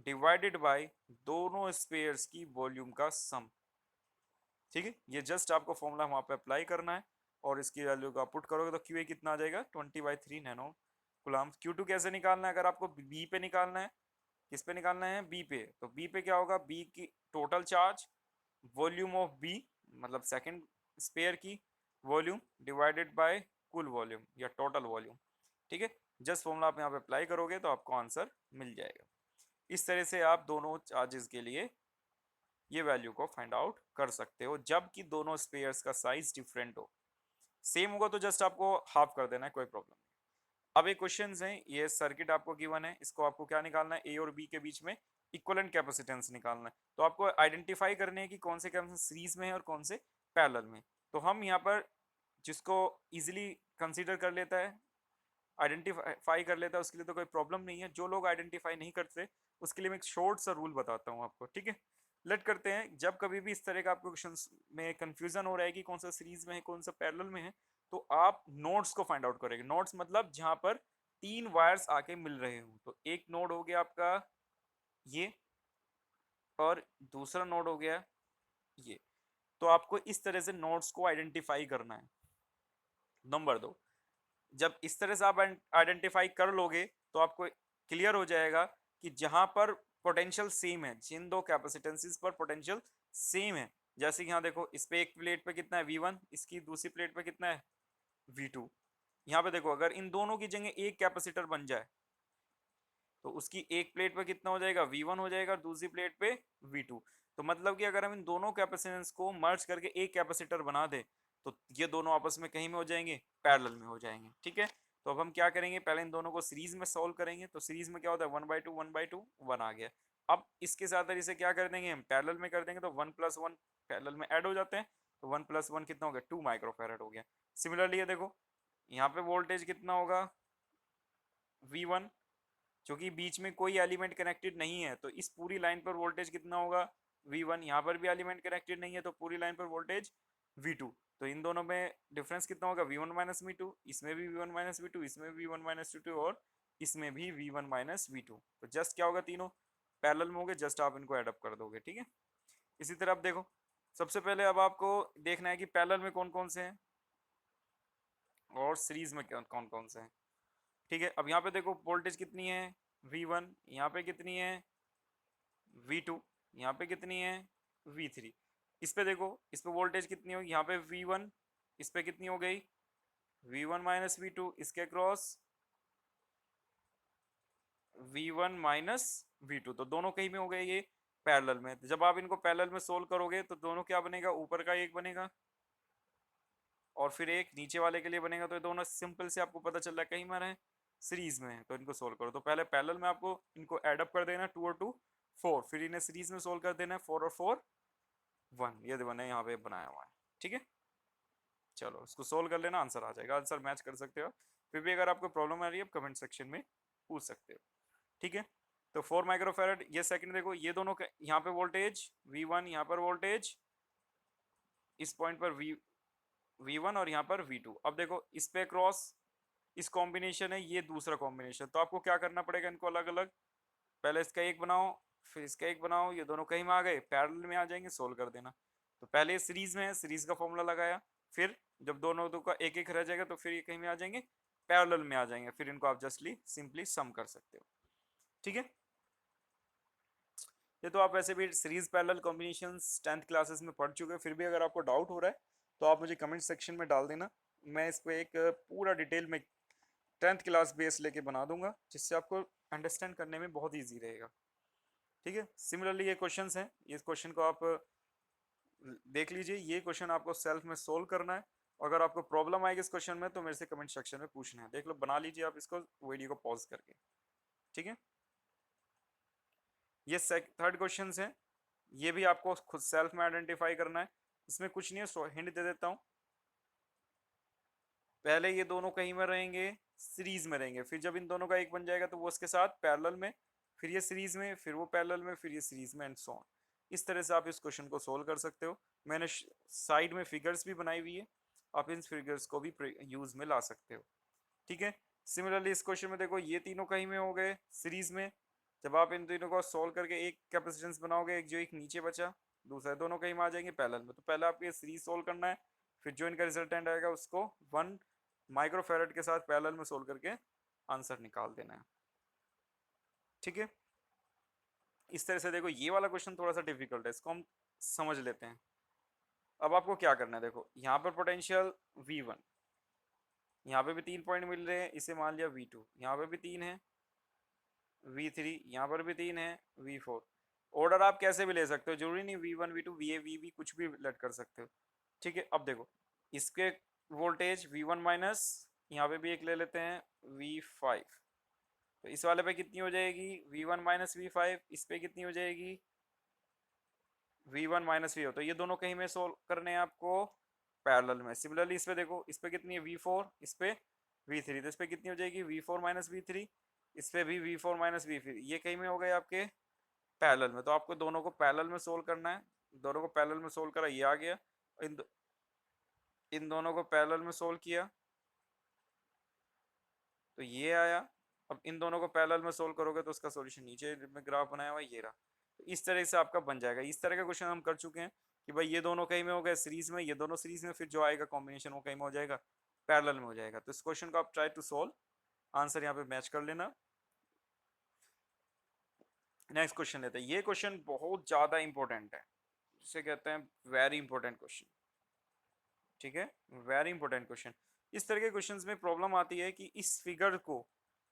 डिवाइडेड बाय दोनों स्पेयर्स की वॉल्यूम का सम, ठीक है। ये जस्ट आपको फॉर्मूला वहां पे अप्लाई करना है और इसकी वैल्यू को आप पुट करोगे तो क्यू ए कितना आ जाएगा 20/3 नैनो कुलाम। Q2 कैसे निकालना है, अगर आपको बी पे निकालना है, किस पे निकालना है, बी पे, तो बी पे क्या होगा, बी की total charge volume of B, मतलब सेकंड स्पेयर की वॉल्यूम डिवाइडेड बाय कुल वॉल्यूम या टोटल वॉल्यूम, ठीक है। जस्ट फॉर्मूला आप यहाँ पे अप्लाई करोगे तो आपको आंसर मिल जाएगा। इस तरह से आप दोनों चार्जेस के लिए ये वैल्यू को फाइंड आउट कर सकते हो, जबकि दोनों स्पेयर्स का साइज डिफरेंट हो। सेम होगा तो जस्ट आपको हाफ कर देना है, कोई प्रॉब्लम नहीं। अब एक क्वेश्चन है, ये सर्किट आपको गिवन है, इसको आपको क्या निकालना है, ए और बी के बीच में इक्विवेलेंट कैपेसिटेंस निकालना है। तो आपको आइडेंटिफाई करने है कि कौन से कैपेसिटेंस सीरीज में है और कौन से पैरेलल में। तो हम यहाँ पर जिसको इजीली कंसीडर कर लेता है, आइडेंटिफाई कर लेता है, उसके लिए तो कोई प्रॉब्लम नहीं है। जो लोग आइडेंटिफाई नहीं करते उसके लिए मैं एक शॉर्ट सा रूल बताता हूँ आपको, ठीक है। लेट करते हैं, जब कभी भी इस तरह का आपको क्वेश्चन में कंफ्यूजन हो रहा है कि कौन सा सीरीज में है कौन सा पैरेलल में है, तो आप नोड्स को फाइंड आउट करेंगे। नोड्स मतलब जहां पर 3 वायर्स आके मिल रहे हो, तो एक नोड हो गया आपका ये, और दूसरा नोड हो गया ये। तो आपको इस तरह से नोड्स को आइडेंटिफाई करना है। नंबर 2, जब इस तरह से आप आइडेंटिफाई कर लोगे तो आपको क्लियर हो जाएगा कि जहां पर पोटेंशियल सेम है, जिन दो कैपेसिटेंसेस पर पोटेंशियल सेम है, जैसे कि यहाँ देखो, इस पे एक प्लेट पे कितना है V1, इसकी दूसरी प्लेट पे कितना है V2। यहाँ पे देखो, अगर इन दोनों की जगह एक कैपेसिटर बन जाए तो उसकी एक प्लेट पे कितना हो जाएगा, V1 हो जाएगा, और दूसरी प्लेट पे V2। तो मतलब कि अगर हम इन दोनों कैपेसिटेंस को मर्ज करके एक कैपेसिटर बना दें तो ये दोनों आपस में कहीं में हो जाएंगे, पैरेलल में हो जाएंगे, ठीक है। तो अब हम क्या करेंगे, पहले इन दोनों को सीरीज में सॉल्व करेंगे। तो सीरीज में क्या होता है, 1/2 1/2 1 आ गया। अब इसके साथ इसे क्या कर देंगे, हम पैरेलल में कर देंगे, तो 1 + 1 पैरेलल में ऐड हो जाते हैं। तो 1 + 1 कितना हो गया, 2 माइक्रोफेरेड हो गया। सिमिलरली ये देखो, यहाँ पे वोल्टेज कितना होगा V1, क्योंकि बीच में कोई एलिमेंट कनेक्टेड नहीं है तो इस पूरी लाइन पर वोल्टेज कितना होगा V1। यहाँ पर भी एलिमेंट कनेक्टेड नहीं है तो पूरी लाइन पर वोल्टेज V2। तो इन दोनों में डिफरेंस कितना होगा, V1 - V2, इसमें भी V1 - V2, इसमें भी V1 - V2, और इसमें भी V1 - V2। तो जस्ट क्या होगा, तीनों पैरेलल में होंगे, जस्ट आप इनको एडअप कर दोगे, ठीक है। इसी तरह आप देखो, सबसे पहले अब आपको देखना है कि पैरेलल में कौन कौन से हैं और सीरीज में कौन कौन से हैं, ठीक है। अब यहाँ पे देखो वोल्टेज कितनी है V1, यहाँ पे कितनी है V2, यहाँ पे कितनी है V3। इस पे देखो, इस पे वोल्टेज कितनी होगी, यहाँ पे V1, इस पे कितनी हो गई V1 - V2, इसके क्रॉस V1 - V2, तो दोनों कहीं में हो गए ये पैरेलल में। जब आप इनको पैरेलल में सोल्व करोगे तो दोनों क्या बनेगा, ऊपर का एक बनेगा और फिर एक नीचे वाले के लिए बनेगा। तो ये दोनों सिंपल से आपको पता चल रहा है कहीं में रहे, सीरीज में है। तो इनको सोल्व करो, तो पहले पैरेलल में आपको इनको एडअप कर देना, 2 और 2 4, फिर इन्हें सीरीज में सोल्व कर देना है, 4 और 4 1, ये मैंने यहाँ पे बनाया हुआ है, ठीक है। चलो इसको सोल्व कर लेना, आंसर आ जाएगा, आंसर मैच कर सकते हो। फिर भी अगर आपको प्रॉब्लम आ रही है आप कमेंट सेक्शन में पूछ सकते हो, ठीक है। तो 4 माइक्रोफेरेड, ये सेकंड देखो, ये दोनों यहाँ पे वोल्टेज V1, यहाँ पर वोल्टेज इस पॉइंट पर V1 और यहाँ पर V2। अब देखो इस पे क्रॉस इस कॉम्बिनेशन है, ये दूसरा कॉम्बिनेशन। तो आपको क्या करना पड़ेगा, इनको अलग अलग, पहले इसका एक बनाओ फिर इसका एक बनाओ, ये दोनों कहीं में आ गए, पैरेलल में आ जाएंगे, सोल्व कर देना। तो पहले सीरीज में है, सीरीज का फॉर्मूला लगाया, फिर जब दोनों दो का एक एक रह जाएगा तो फिर ये कहीं में आ जाएंगे, पैरेलल में आ जाएंगे, फिर इनको आप जस्टली सिंपली सम कर सकते हो, ठीक है। ये तो आप वैसे भी series parallel combinations 10th classes में पढ़ चुके हैं, फिर भी अगर आपको डाउट हो रहा है तो आप मुझे कमेंट सेक्शन में डाल देना, मैं इस पर एक पूरा डिटेल में 10th क्लास बेस लेके बना दूंगा, जिससे आपको अंडरस्टैंड करने में बहुत ईजी रहेगा। ठीक है, सिमिलरली ये क्वेश्चंस हैं, इस क्वेश्चन को आप देख लीजिए, ये क्वेश्चन आपको सेल्फ में सोल्व करना है। अगर आपको प्रॉब्लम आएगी इस क्वेश्चन में तो मेरे से कमेंट सेक्शन में पूछना है, देख लो, बना लीजिए आप इसको वीडियो को पॉज करके। ठीक है, ये थर्ड क्वेश्चन है, ये भी आपको खुद सेल्फ में आइडेंटिफाई करना है। इसमें कुछ नहीं है, हिंट दे देता हूँ। पहले ये दोनों कहीं में रहेंगे, सीरीज में रहेंगे, फिर जब इन दोनों का एक बन जाएगा तो वो उसके साथ पैरेलल में, फिर ये सीरीज में, फिर वो पैरेलल में, फिर ये सीरीज में, एंड सो ऑन। इस तरह से आप इस क्वेश्चन को सोल्व कर सकते हो। मैंने साइड में फिगर्स भी बनाई हुई है, आप इन फिगर्स को भी यूज में ला सकते हो। ठीक है, सिमिलरली इस क्वेश्चन में देखो, ये तीनों कहीं में हो गए सीरीज में। जब आप इन तीनों को सोल्व करके एक कैपेसिटेंस बनाओगे, एक जो एक नीचे बचा, दूसरा, दोनों कहीं में आ जाएंगे पैरेलल में। तो पहले आपको ये सीरीज सोल्व करना है, फिर जो इनका रिजल्टेंट आएगा उसको 1 माइक्रोफेरेड के साथ पैरेलल में सोल्व करके आंसर निकाल देना है। ठीक है, इस तरह से देखो, ये वाला क्वेश्चन थोड़ा सा डिफिकल्ट है, इसको हम समझ लेते हैं। अब आपको क्या करना है, देखो यहाँ पर पोटेंशियल V1, यहाँ पे भी 3 पॉइंट मिल रहे हैं, इसे मान लिया V2, यहाँ पे भी 3 है, V3, यहाँ पर भी 3 है, V4। ऑर्डर आप कैसे भी ले सकते हो, जरूरी नहीं V1 V2 VA VB कुछ भी लेट कर सकते हो। ठीक है, अब देखो इसके वोल्टेज V1 माइनस, यहाँ पे भी एक ले लेते हैं V5, तो इस वाले पे कितनी हो जाएगी V1 माइनस V5, इस पे कितनी हो जाएगी V1 माइनस V हो। तो ये दोनों कहीं में सोल्व करने हैं आपको पैरेलल में। सिमिलरली इस पे देखो, इस पे कितनी है V4, इस पे V3, तो इस पे कितनी हो जाएगी V4 माइनस V3, इस पे भी V4 माइनस V3, ये कहीं में हो गए आपके पैरेलल में। तो आपको दोनों को पैरेलल में सोल्व करना है, दोनों को पैरेलल में सोल्व करा, ये आ गया। इन दोनों को पैरेलल में सोल्व किया तो ये आया। अब इन दोनों को पैरेलल में सोल्व करोगे तो उसका सॉल्यूशन नीचे में ग्राफ बनाया हुआ ये रहा। तो इस तरह से आपका बन जाएगा। इस तरह का क्वेश्चन हम कर चुके हैं कि भाई ये दोनों कहीं में हो गए सीरीज में, ये दोनों सीरीज में, फिर जो आएगा कॉम्बिनेशन वो कहीं में हो जाएगा पैरेलल में हो जाएगा। तो इस क्वेश्चन को आप ट्राई टू सोल्व, आंसर यहाँ पे मैच कर लेना। नेक्स्ट क्वेश्चन लेते हैं, ये क्वेश्चन बहुत ज्यादा इंपॉर्टेंट है, जिसे कहते हैं वेरी इंपॉर्टेंट क्वेश्चन। ठीक है, वेरी इंपॉर्टेंट क्वेश्चन। इस तरह के क्वेश्चंस में प्रॉब्लम आती है कि इस फिगर को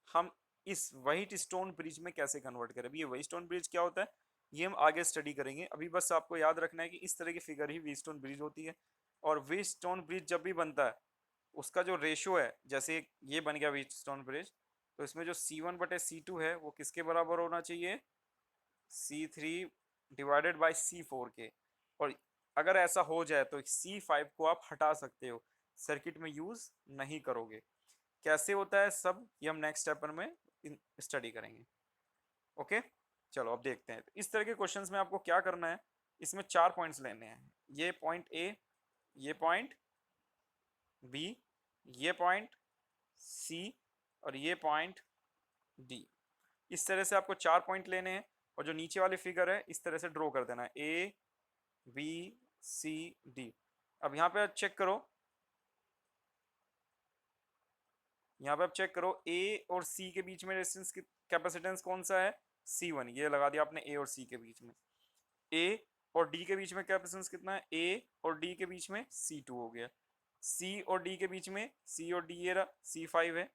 हम इस व्हाइट स्टोन ब्रिज में कैसे कन्वर्ट करें। अभी ये व्हाइट स्टोन ब्रिज क्या होता है ये हम आगे स्टडी करेंगे, अभी बस आपको याद रखना है कि इस तरह की फिगर ही व्हाइट स्टोन ब्रिज होती है। और व्हाइट स्टोन ब्रिज जब भी बनता है उसका जो रेशियो है, जैसे ये बन गया व्हाइट स्टोन ब्रिज, तो इसमें जो C1/C2 है वो किसके बराबर होना चाहिए, C3 डिवाइडेड बाई C4 के। और अगर ऐसा हो जाए तो C5 को आप हटा सकते हो, सर्किट में यूज नहीं करोगे। कैसे होता है सब ये हम नेक्स्ट चैप्टर में स्टडी करेंगे। ओके, चलो अब देखते हैं। इस तरह के क्वेश्चंस में आपको क्या करना है, इसमें 4 पॉइंट्स लेने हैं, ये पॉइंट ए, ये पॉइंट बी, ये पॉइंट सी, और ये पॉइंट डी। इस तरह से आपको 4 पॉइंट लेने हैं, और जो नीचे वाली फिगर है इस तरह से ड्रॉ कर देना है, ए बी सी डी। अब यहाँ पे चेक करो, यहाँ पे आप चेक करो ए और सी के बीच में रेजिस्टेंस कैपेसिटेंस कौन सा है, C1, ये लगा दिया आपने ए और सी के बीच में। ए और डी के बीच में कैपेसिटेंस कितना है, ए और डी के बीच में C2 हो गया। सी और डी के बीच में, सी और डी ये रहा C5 है,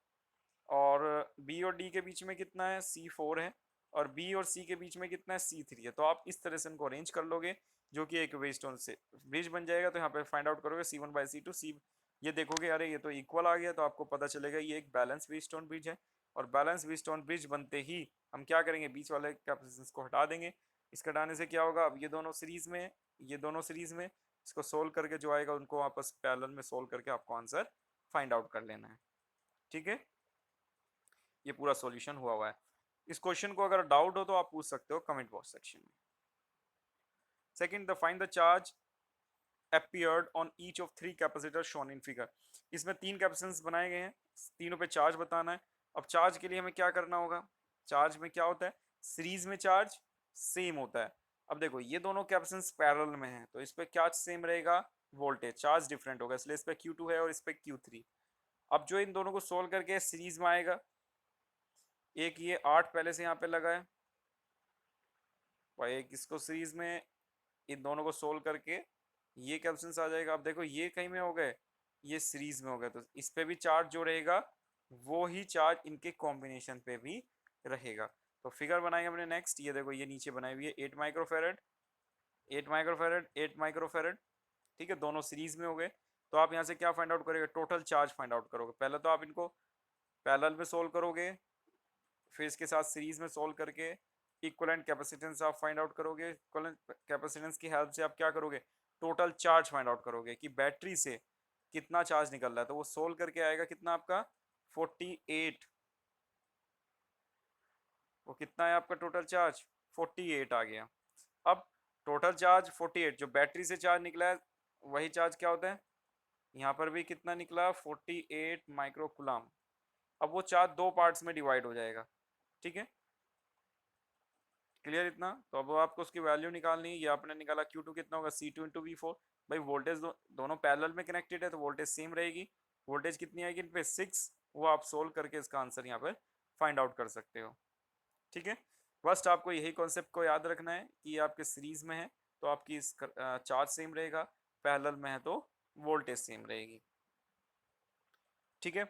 और बी और डी के बीच में कितना है C4 है, और बी और सी के बीच में कितना है C3 है। तो आप इस तरह से इनको अरेंज कर लोगे जो कि एक वेस्टोन से ब्रिज बन जाएगा। तो यहाँ पे फाइंड आउट करोगे C1/C2, सी, ये देखोगे अरे ये तो इक्वल आ गया, तो आपको पता चलेगा ये एक बैलेंस वेस्टोन ब्रिज है। और बैलेंस वेस्टोन ब्रिज बनते ही हम क्या करेंगे, बीच वाले कैपेसिटेंस को हटा देंगे। इसके हटाने से क्या होगा, अब ये दोनों सीरीज में, ये दोनों सीरीज में, इसको सोल्व करके जो आएगा उनको आपस पैरेलल में सोल्व करके आपको आंसर फाइंड आउट कर लेना है। ठीक है, ये पूरा सॉल्यूशन हुआ है। इस क्वेश्चन को अगर डाउट हो तो आप पूछ सकते हो कमेंट बॉक्स सेक्शन में। Second, the find the charge appeared on each of 3 capacitors shown in figure। इसमें 3 कैपेसिटेंस बनाए गए हैं, तीनों पे चार्ज बताना है। अब चार्ज के लिए हमें क्या करना होगा, चार्ज में क्या होता है, सीरीज में चार्ज सेम होता है। अब देखो ये दोनों कैपेसिटेंस पैरेलल में हैं, तो इस पे क्या सेम रहेगा, वोल्टेज, चार्ज डिफरेंट होगा, इसलिए इस पे Q2 है और इस पे Q3। अब जो इन दोनों को सोल्व करके सीरीज में आएगा, एक ये 8 पहले से यहाँ पे लगा है और एक इसको सीरीज में, इन दोनों को सोल्व करके ये कैपेसिटेंस आ जाएगा। अब देखो ये कहीं में हो गए, ये सीरीज में हो गए, तो इस पे भी चार्ज जो रहेगा वो ही चार्ज इनके कॉम्बिनेशन पे भी रहेगा। तो फिगर बनाएंगे हमने नेक्स्ट, ये देखो ये नीचे बनाई हुई है 8 माइक्रोफेरेड, 8 माइक्रोफेरेड, 8 माइक्रोफेरेड, ठीक है, दोनों सीरीज में हो गए। तो आप यहाँ से क्या फाइंड आउट करोगे, टोटल चार्ज फाइंड आउट करोगे। पहले तो आप इनको पैरेलल में सोल्व करोगे, फिर इसके साथ सीरीज में सोल्व करके इक्विवेलेंट कैपेसिटेंस आप फाइंड आउट करोगे। इक्विवेलेंट कैपेसिटेंस की हेल्प से आप क्या करोगे, टोटल चार्ज फाइंड आउट करोगे कि बैटरी से कितना चार्ज निकल रहा है। तो वो सोल्व करके आएगा कितना आपका 48, वो कितना है आपका टोटल चार्ज 48 आ गया। अब टोटल चार्ज 48 जो बैटरी से चार्ज निकला है वही चार्ज क्या होता है, यहाँ पर भी कितना निकला 48 माइक्रोकुलाम। अब वो चार्ज दो पार्ट्स में डिवाइड हो जाएगा, ठीक है, क्लियर इतना। तो अब आपको उसकी वैल्यू निकालनी है, ये आपने निकाला Q2 कितना होगा C2 × V4। भाई वोल्टेज दोनों पैरेलल में कनेक्टेड है तो वोल्टेज सेम रहेगी। वोल्टेज कितनी आएगी इन पे 6, वो आप सोल्व करके इसका आंसर यहाँ पर फाइंड आउट कर सकते हो, ठीक है। फर्स्ट आपको यही कॉन्सेप्ट को याद रखना है कि ये आपके सीरीज में है तो आपकी चार्ज सेम रहेगा, पैरेलल में है तो वोल्टेज सेम रहेगी, ठीक है।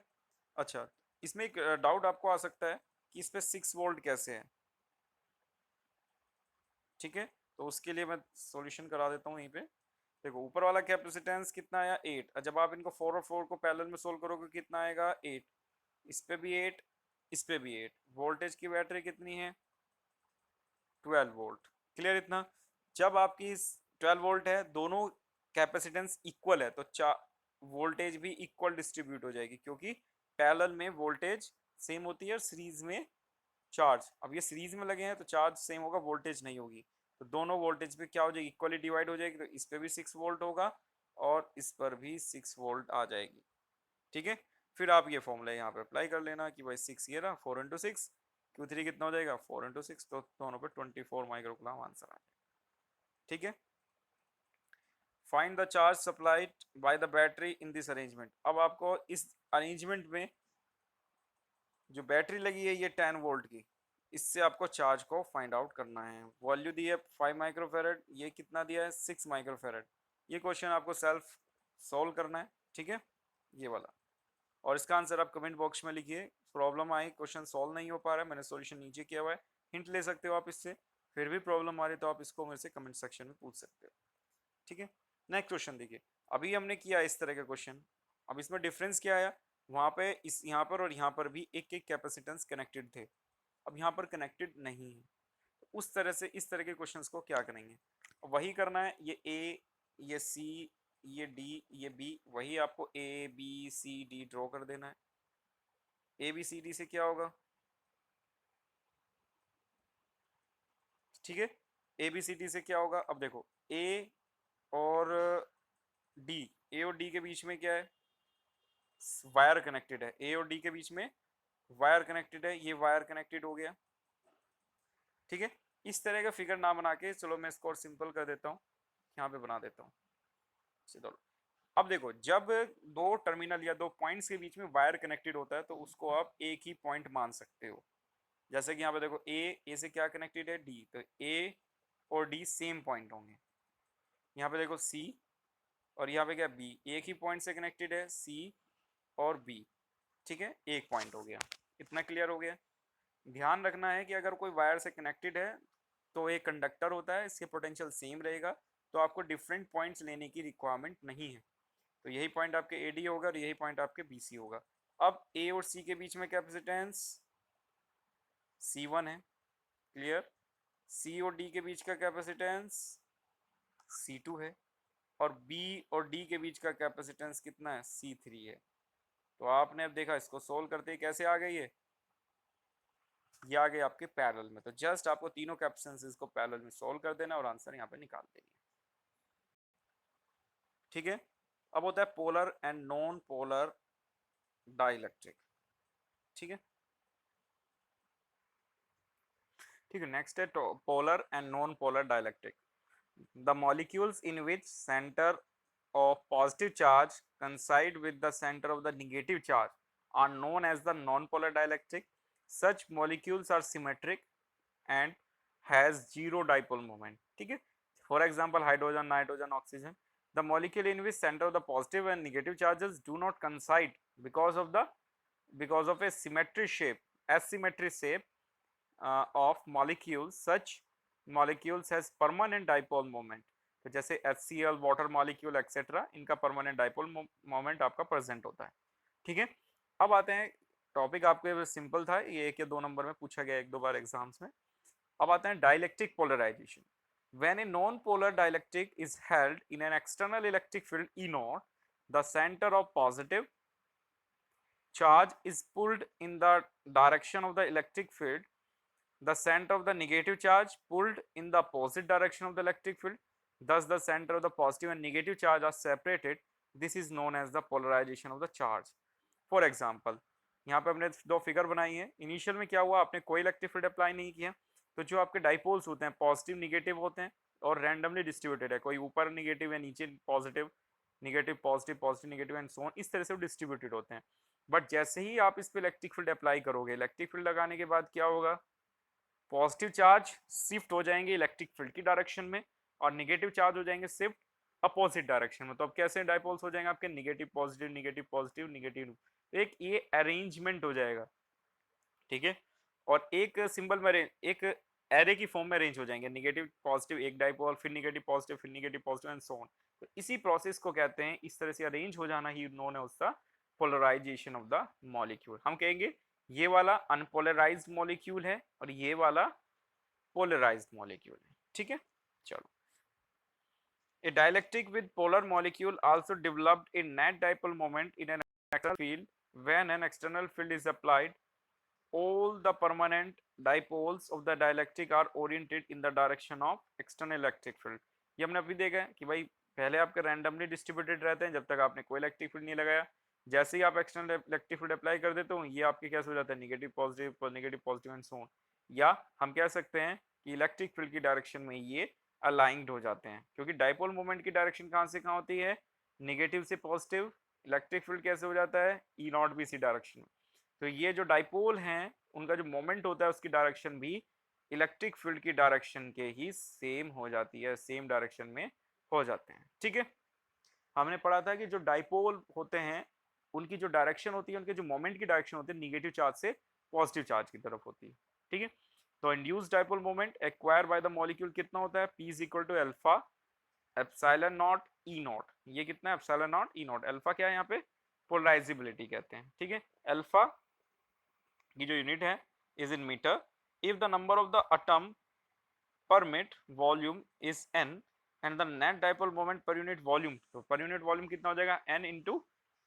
अच्छा, इसमें एक डाउट आपको आ सकता है कि इस पे 6 वोल्ट कैसे है, ठीक है। तो उसके लिए मैं सॉल्यूशन करा देता हूँ यहीं पे। देखो ऊपर वाला कैपेसिटेंस कितना आया 8, और जब आप इनको 4 और 4 को पैरेलल में सोल्व करोगे कितना आएगा 8, इस पे भी 8, इस पे भी 8। वोल्टेज की बैटरी कितनी है 12 वोल्ट, क्लियर इतना। जब आपकी 12 वोल्ट है, दोनों कैपेसिटेंस इक्वल है तो वोल्टेज भी इक्वल डिस्ट्रीब्यूट हो जाएगी, क्योंकि पैरेलल में वोल्टेज सेम होती है और सीरीज में चार्ज। अब ये सीरीज में लगे हैं तो चार्ज सेम होगा, वोल्टेज नहीं होगी। तो दोनों वोल्टेज पे क्या हो जाएगी, इक्वली डिवाइड हो जाएगी। तो इस पे भी 6 वोल्ट होगा और इस पर भी 6 वोल्ट आ जाएगी, ठीक है। फिर आप ये फॉर्मूला यहाँ पे अप्लाई कर लेना कि भाई 6 ये रहा, 4 × 6, Q3 कितना हो जाएगा 4 × 6, तो दोनों पे 24 माइक्रोकुलाम आंसर आ जाएगा, ठीक है। Find the charge supplied by the battery in this arrangement. अब आपको इस अरेंजमेंट में जो बैटरी लगी है ये 10 वोल्ट की, इससे आपको चार्ज को फाइंड आउट करना है। वैल्यू दी है 5 माइक्रोफेरेड, ये कितना दिया है 6 माइक्रोफेरेड। ये क्वेश्चन आपको सेल्फ सॉल्व करना है, ठीक है, ये वाला। और इसका आंसर आप कमेंट बॉक्स में लिखिए। प्रॉब्लम आई, क्वेश्चन सॉल्व नहीं हो पा रहा है, मैंने सॉल्यूशन नीचे किया हुआ है, हिंट ले सकते हो आप इससे। फिर भी प्रॉब्लम आ रही है तो आप इसको मेरे से कमेंट सेक्शन में पूछ सकते हो, ठीक है। नेक्स्ट क्वेश्चन देखिए, अभी हमने किया इस तरह का क्वेश्चन। अब इसमें डिफरेंस क्या आया, वहां पे इस यहाँ पर और यहाँ पर भी एक एक कैपेसिटेंस कनेक्टेड थे, अब यहाँ पर कनेक्टेड नहीं है। तो उस तरह से इस तरह के क्वेश्चंस को क्या करेंगे, वही करना है। ये ए, ये सी, ये डी, ये बी, वही आपको A B C D draw कर देना है। ए बी सी डी से क्या होगा, ठीक है, ए बी सी डी से क्या होगा। अब देखो ए और डी, ए और डी के बीच में क्या है, वायर कनेक्टेड है। ए और डी के बीच में वायर कनेक्टेड है, ये वायर कनेक्टेड हो गया, ठीक है। इस तरह का फिगर ना बना के, चलो मैं इसको और सिंपल कर देता हूँ, यहाँ पे बना देता हूँ सीधा। अब देखो जब दो टर्मिनल या दो पॉइंट्स के बीच में वायर कनेक्टेड होता है तो उसको आप एक ही पॉइंट मान सकते हो। जैसे कि यहाँ पे देखो ए से क्या कनेक्टेड है डी, तो ए और डी सेम पॉइंट होंगे। यहाँ पे देखो सी और यहाँ पे क्या बी, एक ही पॉइंट से कनेक्टेड है सी और बी, ठीक है, एक पॉइंट हो गया। इतना क्लियर हो गया। ध्यान रखना है कि अगर कोई वायर से कनेक्टेड है तो एक कंडक्टर होता है, इसके पोटेंशियल सेम रहेगा, तो आपको डिफरेंट पॉइंट्स लेने की रिक्वायरमेंट नहीं है। तो यही पॉइंट आपके ए डी होगा और यही पॉइंट आपके बी सी होगा। अब ए और सी के बीच में कैपेसिटेंस C1 है, क्लियर। सी और डी के बीच का कैपेसिटेंस C2 है, और बी और डी के बीच का कैपेसिटेंस कितना है C3 है। तो आपने अब देखा इसको सोल्व करते ही कैसे आ गई है, ये आ गए आपके पैरेलल में। तो जस्ट आपको तीनों कैपेसिटेंसेस को पैरेलल में सोल्व कर देना और आंसर यहाँ पे निकाल देनी है, ठीक है। अब होता है polar and non polar dielectric, ठीक है, ठीक है। नेक्स्ट है polar and non polar dielectric. The molecules in which center of positive charge coincide with the center of the negative charge are known as the nonpolar dielectric. Such molecules are symmetric and has zero dipole moment, ठीक है। For example, hydrogen, nitrogen, oxygen. The molecule in which center of the positive and negative charges do not coincide because of the because of a symmetry shape, asymmetry shape of molecules, such molecules has permanent dipole moment. तो जैसे HCl, water molecule etcetera, इनका permanent dipole moment आपका present होता है। ठीक है, अब आते हैं, टॉपिक आपके सिंपल था, ये 1 या 2 नंबर में पूछा गया 1-2 बार एग्जाम्स में। अब आते हैं dielectric polarisation. When a non-polar dielectric is held in an external electric field E naught, the center of positive charge is pulled in the direction of the electric field. The center of the negative charge pulled in the opposite direction of the electric field. Thus, the center of the positive and negative charge are separated. This is known as the polarization of the charge. For example, यहाँ पे हमने दो figure बनाई है। Initial में क्या हुआ, आपने कोई इलेक्ट्रिक फील्ड अप्लाई नहीं किया, तो जो आपके डाइपोल्स होते हैं पॉजिटिव निगेटिव होते हैं और रैंडमली डिस्ट्रीब्यूटेड है, कोई ऊपर निगेटिव है नीचे positive negative positive positive negative and so on, इस तरह से वो डिस्ट्रीब्यूटेड होते हैं। बट जैसे ही आप इस पे इलेक्ट्रिक फील्ड अप्लाई करोगे, इलेक्ट्रिक फील्ड लगाने के बाद क्या होगा, पॉजिटिव चार्ज शिफ्ट हो जाएंगे इलेक्ट्रिक फील्ड की डायरेक्शन में और निगेटिव चार्ज हो जाएंगे शिफ्ट अपोजिट डायरेक्शन में। तो अब कैसे डाइपोल्स हो जाएंगे आपके, negative positive negative positive negative, एक ये अरेंजमेंट हो जाएगा। ठीक है, और एक सिंबल में एक एरे की फॉर्म में अरेंज हो जाएंगे, निगेटिव पॉजिटिव एक डाइपोल, फिर negative positive and so on. तो इसी प्रोसेस को कहते हैं, इस तरह से अरेंज हो जाना ही नोन है उसका पोलराइजेशन ऑफ द मॉलिक्यूल। हम कहेंगे ये वाला अनपोलराइज्ड मॉलिक्यूल है और ये वाला पोलराइज्ड मॉलिक्यूल है। ठीक है, चलो। A dielectric with polar molecule also developed a net dipole moment in an external field. When an external field is applied, all the permanent dipoles of the dielectric are oriented in the direction of external electric field. ये हमने अभी देखा है कि भाई पहले आपके randomly distributed रहते हैं जब तक आपने कोई इलेक्ट्रिक फील्ड नहीं लगाया। जैसे ही आप एक्सटर्नल इलेक्ट्रिक फील्ड अप्लाई कर देते हो, ये आपके कैसे हो जाता है, negative positive and so on. या हम कह सकते हैं कि इलेक्ट्रिक फील्ड की डायरेक्शन में ये अलाइंड हो जाते हैं, क्योंकि डाइपोल मोमेंट की डायरेक्शन कहाँ से कहाँ होती है, निगेटिव से पॉजिटिव। इलेक्ट्रिक फील्ड कैसे हो जाता है, ई नॉट बी सी डायरेक्शन में। तो ये जो डाइपोल हैं उनका जो मोमेंट होता है उसकी डायरेक्शन भी इलेक्ट्रिक फील्ड की डायरेक्शन के ही सेम हो जाती है, सेम डायरेक्शन में हो जाते हैं। ठीक है, हमने पढ़ा था कि जो डाइपोल होते हैं उनकी जो डायरेक्शन होती है, उनके जो मोमेंट की डायरेक्शन होती है निगेटिव चार्ज से पॉजिटिव चार्ज की तरफ होती है। ठीक है, तो induced dipole moment acquire by the molecule कितना होता है, P is equal to alpha epsilon naught E naught. ये कितना है, epsilon naught E naught. Alpha क्या है यहाँ पे, पोलराइजेबिलिटी कहते हैं। ठीक है, अल्फा की जो यूनिट है is in metre. If the number of the atom per meet volume is n and the net dipole moment per unit volume, तो पर यूनिट वॉल्यूम कितना हो जाएगा, n इंटू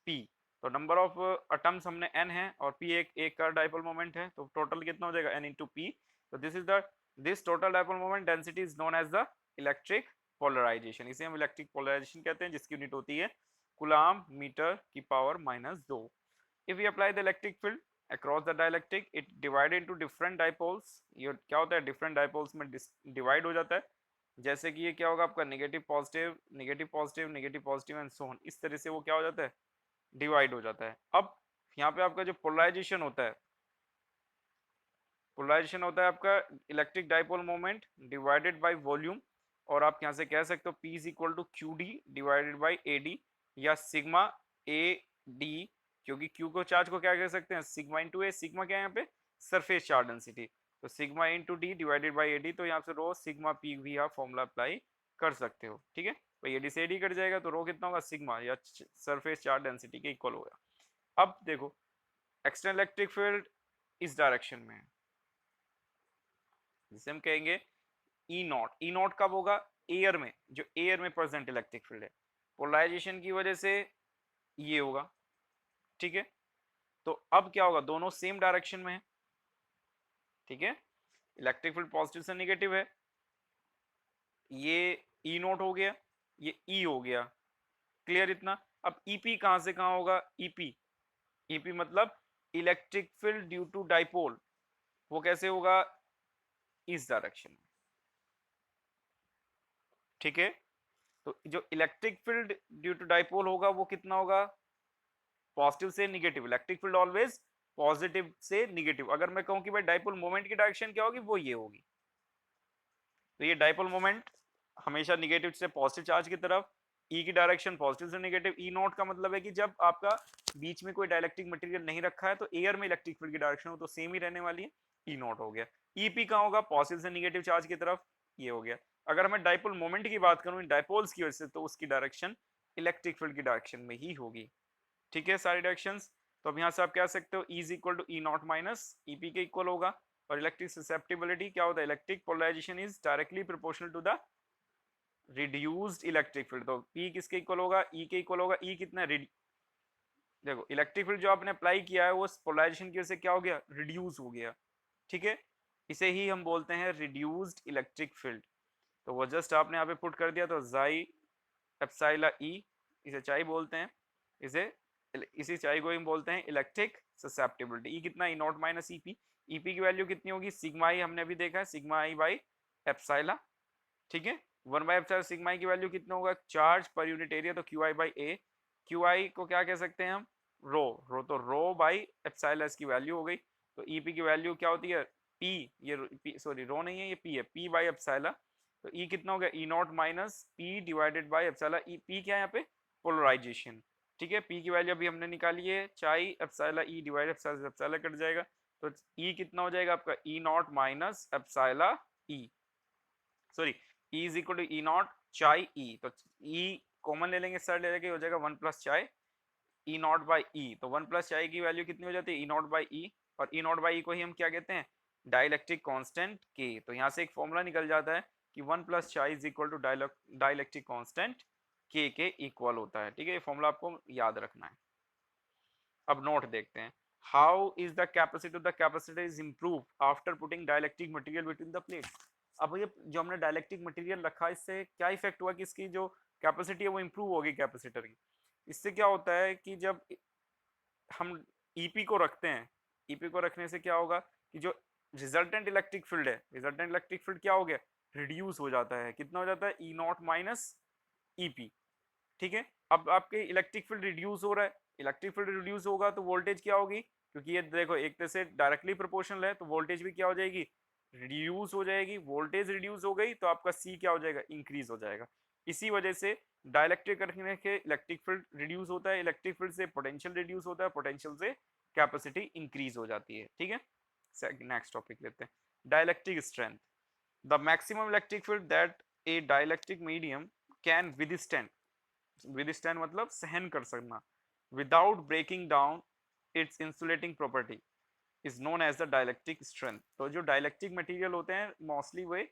पी। तो नंबर ऑफ एटम्स हमने n है और p एक का डाइपोल मोमेंट है, तो टोटल कितना हो जाएगा, n इंटू पी। तो this total dipole moment density is known as the electric polarisation. इसे हम इलेक्ट्रिक पोलराइजेशन कहते हैं, जिसकी यूनिट होती है कूलम्ब मीटर की power -2। If we apply the electric field across the dielectric, it divided into different dipoles। ये क्या होता है, different dipoles में डिवाइड हो जाता है। जैसे कि ये क्या होगा आपका, negative positive negative positive negative positive and so on, इस तरह से वो क्या हो जाता है, डिवाइड हो जाता है। अब यहाँ पे आपका जो पोलराइजेशन होता है, पोलराइजेशन होता है आपका electric dipole moment divided by volume, और आप यहाँ से कह सकते हो P is equal to Q D divided by A D, या सिग्मा ए डी, क्योंकि Q को चार्ज को क्या कह सकते हैं, सिग्मा इंटू ए। सिग्मा क्या है यहाँ पे, सरफेस चार्ज डेंसिटी, तो sigma into D divided by A D. तो यहाँ से रो सिग्मा पी भी आप फॉर्मूला अप्लाई कर सकते हो। ठीक है, तो ए डी से ए डी कट जाएगा तो रो कितना होगा, सिग्मा या सरफेस चार्ज डेंसिटी के इक्वल होगा। अब देखो एक्सटर्नल इलेक्ट्रिक फील्ड इस डायरेक्शन में है, जिसे हम कहेंगे ई नॉट। ई नॉट कब होगा, एयर में, जो एयर में प्रेजेंट इलेक्ट्रिक फील्ड है, पोलराइजेशन की वजह से ये होगा। ठीक है, तो अब क्या होगा, दोनों सेम डायरेक्शन में है। ठीक है, इलेक्ट्रिक फील्ड पॉजिटिव से नेगेटिव है, ये ई नोट हो गया, ये ई हो गया। क्लियर इतना। अब ईपी कहां से कहां होगा, ईपी ईपी मतलब electric field due to dipole, वो कैसे होगा, इस डायरेक्शन में। ठीक है, तो जो electric field due to dipole होगा वो कितना होगा, पॉजिटिव से negative. Electric field always positive से निगेटिव। अगर मैं कहूं कि भाई डाइपोल मोमेंट की डायरेक्शन क्या होगी, वो ये होगी, तो ये डाइपोल मोमेंट हमेशा निगेटिव से पॉजिटिव चार्ज की तरफ, ई की डायरेक्शन पॉजिटिव से नेगेटिव। ई नॉट का मतलब है कि जब आपका बीच में कोई डाइलेक्ट्रिक मटेरियल नहीं रखा है तो एयर में इलेक्ट्रिक फील्ड की डायरेक्शन हो तो सेम ही रहने वाली है, ई नॉट हो गया। ईपी कहाँ होगा, पॉजिटिव से नेगेटिव चार्ज की तरफ, ये हो गया। अगर मैं डाइपोल मोमेंट की बात करूं डाइपोल्स की वजह से तो उसकी डायरेक्शन इलेक्ट्रिक फील्ड की डायरेक्शन में ही होगी। ठीक है, सारी डायरेक्शंस। तो अब यहाँ से आप कह सकते हो E is equal to E naught minus E P के इक्वल होगा। और इलेक्ट्रिक ससेप्टिबिलिटी क्या होता है, electric polarisation is directly proportional to the reduced electric field. तो P किसके इक्वल होगा, E के इक्वल होगा। E कितना, देखो इलेक्ट्रिक फील्ड जो आपने अप्लाई किया है वो पोलराइजेशन की वजह से क्या हो गया, रिड्यूस हो गया। ठीक है, इसे ही हम बोलते हैं रिड्यूस्ड इलेक्ट्रिक फील्ड। तो वो जस्ट आपने यहाँ पे पुट कर दिया, तो जाई एप्सिला ई, इसे चाई बोलते हैं, इसे इसी चाई को हम बोलते हैं इलेक्ट्रिक ससेप्टिबिलिटी। ई कितना, E naught minus EP. EP की वैल्यू कितनी होगी, सिग्मा ई हमने अभी देखा है, सिग्मा आई बाई एप्सिला। ठीक है, 1/एप्सिलॉन सिग्मा ई की वैल्यू कितना होगा, चार्ज पर यूनिट एरिया, तो Q I by A. Q I को क्या कह सकते हैं हम, रो। रो तो रो बाई एप्सिलॉन की वैल्यू हो गई। तो ईपी की वैल्यू क्या होती है, पी, ये सॉरी रो नहीं है, ये पी है, पी बाई एप्सिलॉन। तो ई कितना हो गया, E naught minus P divided by epsilon. E P क्या है यहाँ पे, पोलराइजेशन। ठीक है, पी की वैल्यू अभी हमने निकाली है, chi epsilon E divide epsilon, epsilon cut जाएगा। तो ई कितना हो जाएगा आपका, E naught minus epsilon E, sorry E is equal to E naught chi E. तो ई कॉमन ले लेंगे, साइड ले लेंगे, हो जाएगा 1 प्लस चाई ई नॉट बाई ई। तो 1 प्लस चाई की वैल्यू कितनी हो जाती है, ई नॉट बाई ई। और ई नॉट बाई ई को ही हम क्या कहते हैं, डाइलेक्ट्रिक कांस्टेंट के। तो यहाँ से एक फॉर्मूला निकल जाता है कि 1 plus chi is equal to dielectric constant के इक्वल होता है। ठीक है, ये फॉर्मूला आपको याद रखना है। अब नोट देखते हैं, how is the capacity of the capacitor is improve after putting dielectric material between the plates. अब ये जो हमने डाइलेक्ट्रिक मटेरियल रखा, इससे क्या इफेक्ट हुआ कि इसकी जो कैपेसिटी है वो इम्प्रूव होगी कैपेसिटर की। इससे क्या होता है कि जब हम ईपी को रखते हैं, ईपी को रखने से क्या होगा कि जो रिजल्टेंट इलेक्ट्रिक फील्ड है, रिजल्टेंट इलेक्ट्रिक फील्ड क्या हो गया, रिड्यूस हो जाता है। कितना हो जाता है, ई नॉट माइनस ईपी। ठीक है, अब आपके इलेक्ट्रिक फील्ड रिड्यूस हो रहा है, इलेक्ट्रिक फील्ड रिड्यूस होगा तो वोल्टेज क्या होगी, क्योंकि ये देखो एक तरह से डायरेक्टली प्रोपोर्शनल है, तो वोल्टेज भी क्या हो जाएगी, रिड्यूस हो जाएगी। वोल्टेज रिड्यूस हो गई तो आपका सी क्या हो जाएगा, इंक्रीज हो जाएगा। इसी वजह से डाइलेक्ट्रिक रखने के इलेक्ट्रिक फील्ड रिड्यूस होता है, इलेक्ट्रिक फील्ड से पोटेंशियल रिड्यूस होता है, पोटेंशियल से कैपेसिटी इंक्रीज हो जाती है। ठीक है, नेक्स्ट टॉपिक लेते हैं, dielectric strength. The maximum electric field that a dielectric medium can withstand, withstand मतलब सहन कर सकना, without breaking down its insulating property is known as the dielectric strength. तो जो डाइलेक्ट्रिक मटेरियल होते हैं मोस्टली वे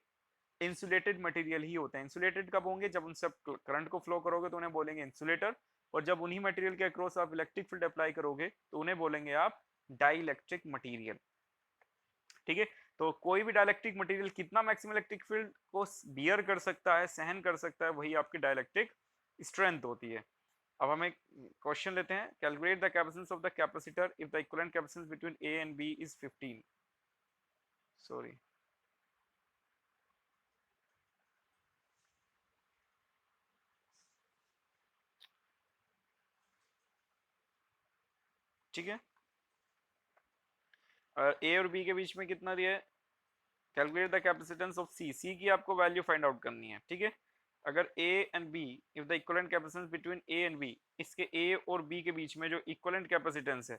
इंसुलेटेड मटेरियल ही होते हैं। इंसुलेटेड कब होंगे, जब उनसे करंट को फ्लो करोगे तो उन्हें बोलेंगे इंसुलेटर, और जब उन्हीं मटेरियल के अक्रॉस आप इलेक्ट्रिक फील्ड अप्लाई करोगे तो उन्हें बोलेंगे आप डाइलेक्ट्रिक मटेरियल। ठीक है, तो कोई भी डाइलेक्ट्रिक मटेरियल कितना मैक्सिमम इलेक्ट्रिक फील्ड को बियर कर सकता है, सहन कर सकता है, वही आपकी डाइलेक्ट्रिक स्ट्रेंथ होती है। अब हम एक क्वेश्चन लेते हैं, calculate the capacitance of the capacitor if the equivalent capacitance between A and B is 15। Sorry, ठीक है, ए और बी के बीच में कितना दिया है, कैलकुलेट द कैपेसिटेंस ऑफ सी, सी की आपको वैल्यू फाइंड आउट करनी है। ठीक है, अगर A and B, if the equivalent capacitance between A and B, इसके ए और बी के बीच में जो इक्विवेलेंट कैपेसिटेंस है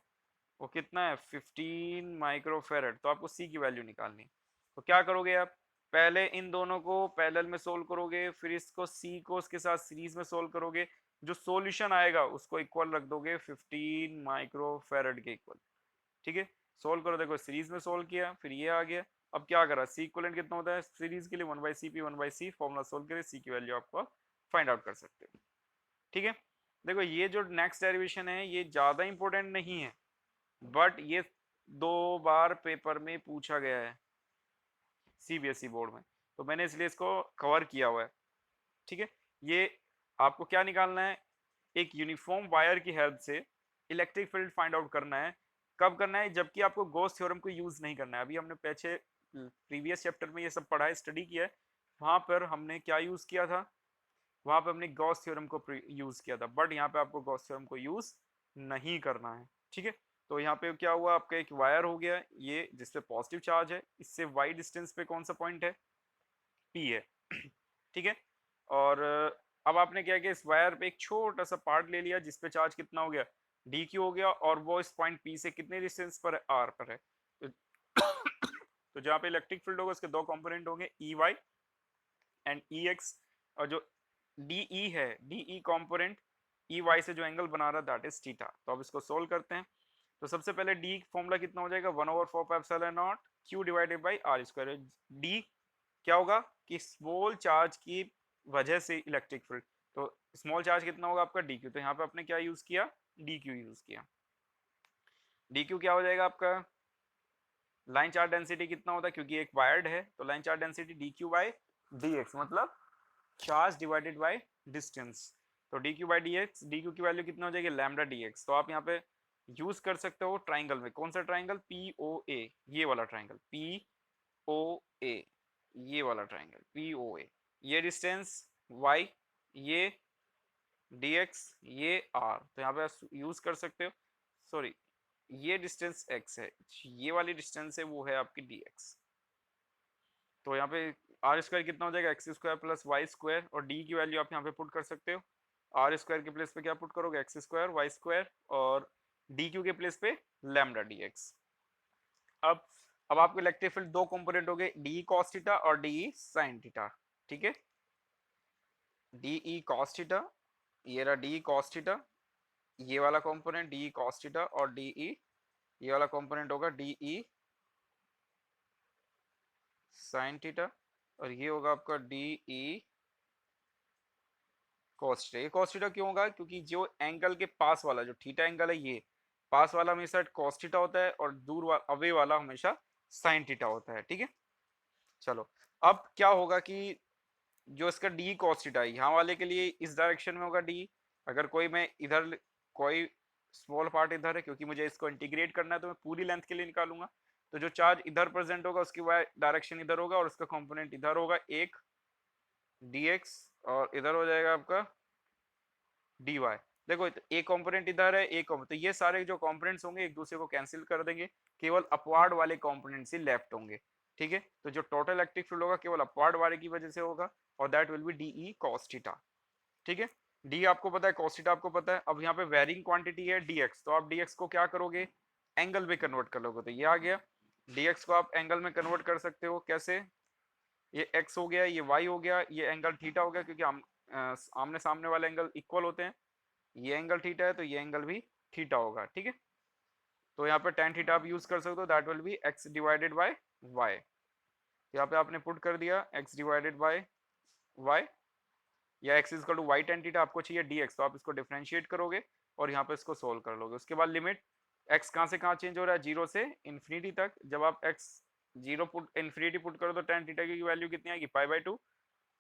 वो कितना है, 15 माइक्रोफेरेड। तो आपको सी की वैल्यू निकालनी है। तो क्या करोगे आप, पहले इन दोनों को पैरेलल में सोल्व करोगे, फिर इसको सी को उसके साथ सीरीज में सोल्व करोगे, जो सॉल्यूशन आएगा उसको इक्वल रख दोगे 15 माइक्रोफेरेड के इक्वल। ठीक है, सोल्व करो, देखो सीरीज में सोल्व किया, फिर ये आ गया। अब क्या करा, सी इक्विवेलेंट कितना होता है सीरीज के लिए, 1/CP 1/C, फॉर्मूला सोल्व करके सी की वैल्यू आपको फाइंड आउट कर सकते हो। ठीक है, देखो ये जो नेक्स्ट डेरिवेशन है ये ज्यादा इंपॉर्टेंट नहीं है, बट ये 2 बार पेपर में पूछा गया है सीबीएसई बोर्ड में, तो मैंने इसलिए इसको कवर किया हुआ है। ठीक है, ये आपको क्या निकालना है, एक यूनिफॉर्म वायर की हेल्प से इलेक्ट्रिक फील्ड फाइंड आउट करना है। कब करना है, जबकि आपको गॉस थ्योरम को यूज नहीं करना है। अभी हमने पीछे प्रीवियस चैप्टर में ये सब पढ़ा है, स्टडी किया है, वहां पर हमने क्या यूज किया था, वहां पर हमने गॉस थ्योरम को यूज किया था, बट यहाँ पे आपको गॉस थ्योरम को यूज नहीं करना है। ठीक है, तो यहाँ पे क्या हुआ, आपका एक वायर हो गया ये जिसपे पॉजिटिव चार्ज है, इससे वाई डिस्टेंस पे कौन सा पॉइंट है, पी है। ठीक है, और अब आपने क्या किया, इस वायर पे एक छोटा सा पार्ट ले लिया जिसपे चार्ज कितना हो गया, डी क्यू हो गया, और वो इस पॉइंट पी से कितने डिस्टेंस पर है, आर पर है। तो, तो जहाँ पे इलेक्ट्रिक फील्ड होगा उसके दो कंपोनेंट होंगे, E Y and E X, और जो डी ई है, D E component E Y से जो एंगल बना रहा है दैट इज थीटा। तो अब इसको सोल्व करते हैं। तो सबसे पहले डी फॉर्मूला कितना हो जाएगा, 1/4 pi epsilon naught Q divided by R square. D क्या होगा कि स्मॉल चार्ज की वजह से इलेक्ट्रिक फील्ड, तो स्मॉल चार्ज कितना होगा आपका डी क्यू। तो यहाँ पे आपने क्या यूज किया, डी क्यू यूज किया। डी क्यू क्या हो जाएगा आपका, लाइन चार्ज डेंसिटी कितना होता है, क्योंकि एक वायर्ड है तो line charge density D Q by D x, मतलब चार्ज डिवाइडेड बाय डिस्टेंस। तो D Q by D x, D Q की वैल्यू कितना हो जाएगी, लैम्डा डी एक्स। तो आप यहाँ पे यूज कर सकते हो ट्राइंगल में, कौन सा ट्राइंगल, पी ओ ए, ये वाला ट्राइंगल पी ओ ए, ये वाला ट्राइंगल पी ओ ए, ये डिस्टेंस वाई, ये डी एक्स, ये आर। तो यहाँ पे यूज कर सकते हो, सॉरी ये डिस्टेंस एक्स है, ये वाली डिस्टेंस है वो है आपकी डी एक्स। तो यहाँ पे आर स्क्वायर कितना हो जाएगा, X square plus Y square, और डी की वैल्यू आप यहाँ पे पुट कर सकते हो। आर स्क्वायर के प्लेस पे क्या पुट करोगे, एक्स स्क्वायर वाई स्क्वायर, और डी क्यू के प्लेस पे लैम्डा डी एक्स। अब आपको इलेक्ट्रिक फील्ड दो कंपोनेंट हो गए, डी कॉस थीटा और डी साइन थीटा। ठीक है, डी ई कॉस थीटा, ये रहा डी कॉस थीटा, ये वाला कंपोनेंट डी कॉस थीटा, और डी ई ये वाला कंपोनेंट होगा डी ई साइन थीटा, और ये होगा आपका डी ई कॉस थीटा। ये कॉस थीटा क्यों होगा, क्योंकि जो एंगल के पास वाला जो थीटा एंगल है, ये पास वाला हमेशा कॉस थीटा होता है और दूर अवे वाला हमेशा साइन थीटा होता है। ठीक है, चलो अब क्या होगा कि जो इसका डी कॉस थीटा है यहाँ वाले के लिए इस डायरेक्शन में होगा डी। अगर कोई मैं इधर कोई स्मॉल पार्ट इधर है, क्योंकि मुझे इसको इंटीग्रेट करना है तो मैं पूरी लेंथ के लिए निकालूंगा। तो जो चार्ज इधर प्रेजेंट होगा उसकी वाई डायरेक्शन इधर होगा, और उसका कंपोनेंट इधर होगा एक dx, और इधर हो जाएगा आपका dy। देखो एक कंपोनेंट इधर है, एक तो ये सारे जो कंपोनेंट्स होंगे एक दूसरे को कैंसिल कर देंगे, केवल अपवार्ड वाले कंपोनेंट्स ही लेफ्ट होंगे। ठीक है, तो जो टोटल इलेक्ट्रिक फील्ड होगा केवल अपवार्ड वाले की वजह से होगा, और that will B D E cos theta. ठीक है, डी आपको पता है, कॉस थीटा आपको पता है। अब यहाँ पे वेरिंग क्वांटिटी है dx, तो आप dx को क्या करोगे, एंगल में कन्वर्ट कर लोगे। तो ये आ गया, dx को आप एंगल में कन्वर्ट कर सकते हो कैसे, ये x हो गया, ये y हो गया, ये एंगल थीटा हो गया, क्योंकि आमने सामने वाले एंगल इक्वल होते हैं। ये एंगल थीटा है तो ये एंगल भी थीटा होगा। ठीक है, तो यहाँ पे tan थीटा आप यूज कर सकते हो, that will be x divided by y। यहाँ पे आपने पुट कर दिया x डिवाइडेड बाय y, या x is to Y tan theta, आपको चाहिए dx, तो आप इसको डिफरेंशिएट करोगे और यहाँ पे इसको सोल्व कर लोगे। उसके बाद लिमिट x कहाँ से कहाँ चेंज हो रहा है, 0 से इन्फिनिटी तक। जब आप x 0 पुट इन्फिनिटी पुट करो तो tan थीटा की वैल्यू कितनी आएगी, π/2,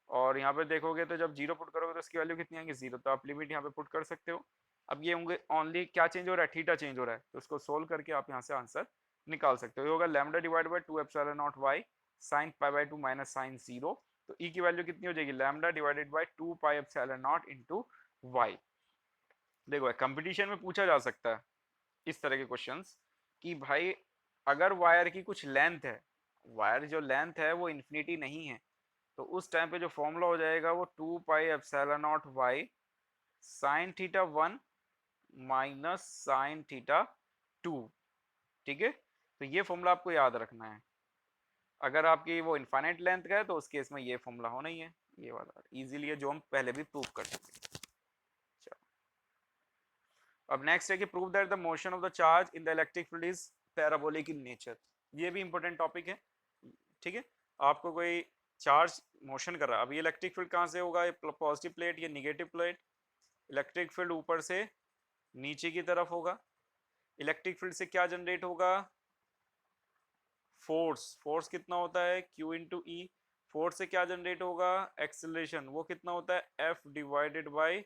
और यहाँ पे देखोगे तो जब 0 पुट करोगे तो इसकी वैल्यू कितनी आएगी, 0। तो आप लिमिट यहाँ पे पुट कर सकते हो। अब ये होंगे ओनली क्या चेंज हो रहा है, थीटा चेंज हो रहा है, तो उसको सोल्व करके आप यहाँ से आंसर निकाल सकते हो। ये होगा lambda divide by 2 epsilon naught y sin π/2 minus sine 0। तो e की वैल्यू कितनी हो जाएगी, lambda divided by 2 pi epsilon not into y। देखो कंपटीशन में पूछा जा सकता है इस तरह के क्वेश्चंस कि भाई अगर वायर की कुछ लेंथ है, वायर जो लेंथ है वो इन्फिनिटी नहीं है, तो उस टाइम पे जो फॉर्मूला हो जाएगा वो 2 pi epsilon naught y sine theta 1 minus sine theta 2। ठीक है, तो ये फॉर्मूला आपको याद रखना है। अगर आपकी वो इनफाइनाइट लेंथ का है तो उस केस में ये फॉर्मूला होना ही है, ये वाला इजीली है, जो हम पहले भी प्रूव कर चुके। अब नेक्स्ट है कि prove that the motion of the charge in the electric field is parabolic in nature. ये भी इंपॉर्टेंट टॉपिक है। ठीक है, आपको कोई चार्ज मोशन कर रहा है, अब ये इलेक्ट्रिक फील्ड कहाँ से होगा, पॉजिटिव प्लेट या निगेटिव प्लेट। इलेक्ट्रिक फील्ड ऊपर से नीचे की तरफ होगा। इलेक्ट्रिक फील्ड से क्या जनरेट होगा, फोर्स। फोर्स कितना होता है, Q इंटू ई। फोर्स से क्या जनरेट होगा, एक्सेलरेशन, वो कितना होता है, F डिवाइडेड बाई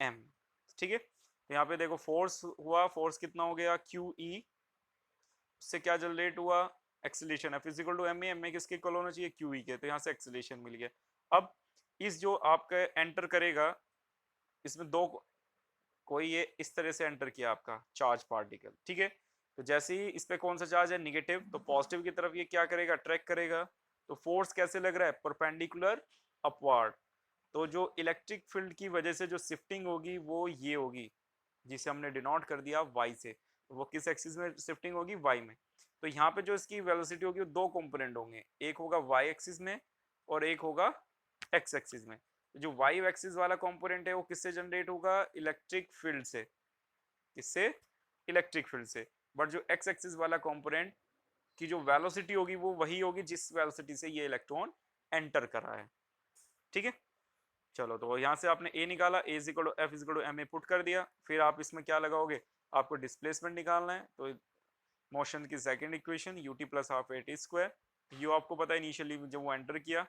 m। ठीक है, तो यहाँ पे देखो फोर्स हुआ, फोर्स कितना हो गया, Q E से क्या जनरेट हुआ, acceleration, F equal to ma। ma किसके इक्वल होना चाहिए, Q E के, तो यहाँ से एक्सेलरेशन मिल गया। अब इस जो आपका एंटर करेगा, इसमें दो, कोई ये इस तरह से एंटर किया आपका चार्ज पार्टिकल। ठीक है, तो जैसे ही इस पे कौन सा चार्ज है, निगेटिव, तो पॉजिटिव की तरफ ये क्या करेगा, अट्रैक्ट करेगा। तो फोर्स कैसे लग रहा है, परपेंडिकुलर अपवार्ड। तो जो इलेक्ट्रिक फील्ड की वजह से जो शिफ्टिंग होगी वो ये होगी, जिसे हमने डिनोट कर दिया y से। तो वो किस एक्सिस में शिफ्टिंग होगी? y में। तो यहाँ पे जो इसकी वेलोसिटी होगी वो दो कंपोनेंट होंगे, एक होगा y एक्सिस में और एक होगा x एक्सिस में। तो जो y एक्सिस वाला कंपोनेंट है वो किससे जनरेट होगा? इलेक्ट्रिक फील्ड से। किससे? इलेक्ट्रिक फील्ड से। बट जो x एक्सिस वाला कंपोनेंट की जो वेलोसिटी होगी वो वही होगी जिस वेलोसिटी से ये इलेक्ट्रॉन एंटर कर रहा है। ठीक है, चलो तो यहाँ से आपने a निकाला, a is equal to f is equal to m A put कर दिया। फिर आप इसमें क्या लगाओगे? आपको डिस्प्लेसमेंट निकालना है, तो मोशन की second equation ut plus half A T square. You आपको पता है इनिशियली जब वो एंटर किया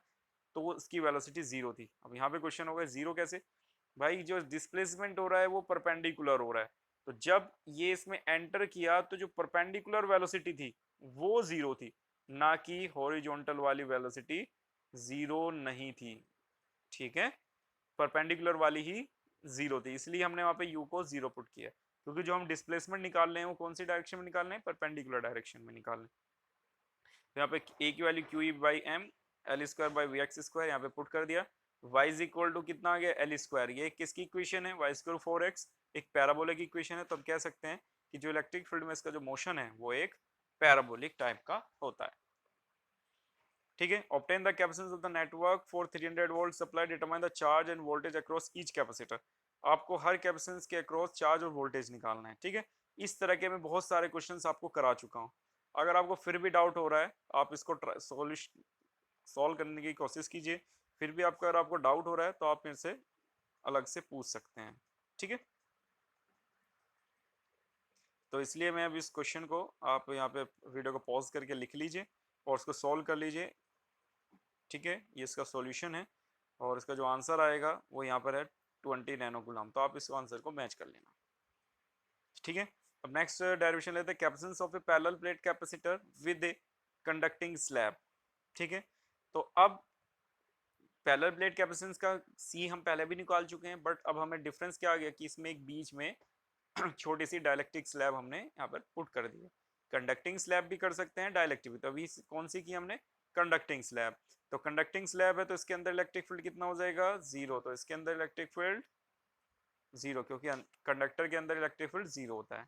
तो वो उसकी वेलोसिटी जीरो थी। अब यहाँ पे क्वेश्चन होगा जीरो कैसे? भाई जो डिस्प्लेसमेंट हो रहा है वो परपेंडिकुलर हो रहा है, तो जब ये इसमें एंटर किया तो जो परपेंडिकुलर वेलोसिटी थी वो जीरो थी, ना कि हॉरिजॉन्टल वाली वेलोसिटी जीरो नहीं थी। ठीक है, परपेंडिकुलर वाली ही जीरो थी, इसलिए हमने वहां पे u को जीरो पुट किया, क्योंकि जो हम डिस्प्लेसमेंट निकाल रहे हैं वो कौन सी डायरेक्शन में निकाल रहे हैं? परपेंडिकुलर डायरेक्शन में निकाल रहे हैं। तो यहाँ पे a की value Q E by M L square by V X square यहाँ पे पुट कर दिया। y इज इक्वल टू कितना आ गया? L square. ये किसकी इक्वेशन है? वाई स्क्वायर 4x, एक पैराबोलिक इक्वेशन है। तो हम कह सकते हैं कि जो इलेक्ट्रिक फील्ड में इसका जो मोशन है वो एक पैराबोलिक टाइप का होता है। ठीक है, obtain the capacitance of the network for 300 volt supply, determine the charge end voltage across each capacitor. आपको हर कैपेसिटेंस के अक्रॉस चार्ज और वोल्टेज निकालना है। ठीक है, इस तरह के मैं बहुत सारे क्वेश्चंस आपको करा चुका हूँ। अगर आपको फिर भी डाउट हो रहा है आप इसको सॉल्व करने की कोशिश कीजिए। फिर भी आपका अगर आपको डाउट हो रहा है तो आप मेरे से अलग से पूछ सकते हैं। ठीक है, तो इसलिए मैं अब इस क्वेश्चन को, आप यहाँ पे वीडियो को पॉज करके लिख लीजिए और उसको सॉल्व कर लीजिए। ठीक है, ये इसका सॉल्यूशन है और इसका जो आंसर आएगा वो यहाँ पर है 20 नैनो कूलम। तो आप इस आंसर को मैच कर लेना। ठीक है, अब नेक्स्ट डेरिवेशन लेते हैं, capacitance of A parallel plate capacitor with a conducting slab. ठीक है, तो अब पैरेलल प्लेट कैपेसिटेंस का सी हम पहले भी निकाल चुके हैं, बट अब हमें डिफरेंस क्या आ गया कि इसमें एक बीच में छोटी सी डाइलेक्ट्रिक स्लैब हमने यहाँ पर पुट कर दी है। कंडक्टिंग स्लैब भी कर सकते हैं, डाइलेक्ट्रिक भी। तो अभी कौन सी की हमने? Conducting slab. तो कंडक्टिंग स्लैब है तो इसके अंदर इलेक्ट्रिक फील्ड कितना हो जाएगा? जीरो। तो इसके अंदर इलेक्ट्रिक फील्ड जीरो, क्योंकि कंडक्टर के अंदर इलेक्ट्रिक फील्ड जीरो होता है।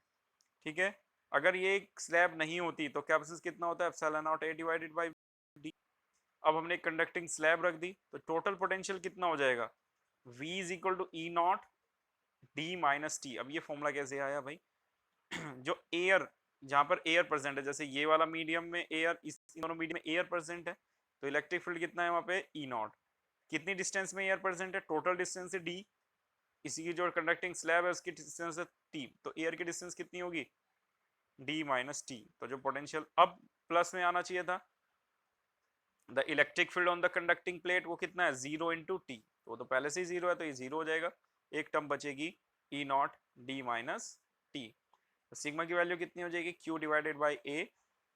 ठीक है, अगर ये एक स्लैब नहीं होती तो कैपेसिटेंस कितना होता है? Epsilon not a divided by D. अब हमने कंडक्टिंग स्लैब रख दी तो टोटल पोटेंशियल कितना हो जाएगा? v is equal to E naught D minus T. अब ये फॉर्मूला कैसे आया भाई? जो एयर, जहां पर एयर प्रेजेंट है, जैसे ये वाला मीडियम में एयर, इस दोनों मीडियम में एयर प्रेजेंट है, तो इलेक्ट्रिक फील्ड कितना है वहां पे? ई नॉट। कितनी डिस्टेंस में एयर प्रेजेंट है? टोटल डिस्टेंस है डी, इसी की जो कंडक्टिंग स्लैब है उसकी डिस्टेंस है टी, तो एयर की डिस्टेंस कितनी होगी? D minus T. तो जो पोटेंशियल अब प्लस में आना चाहिए था, the electric field on the conducting plate, वो कितना है? Zero into T. तो वो तो पहले से ही जीरो है तो ये जीरो हो जाएगा। एक टर्म बचेगी ई नॉट डी माइनस टी। तो सिग्मा की वैल्यू कितनी हो जाएगी? क्यू डिवाइडेड बाई ए।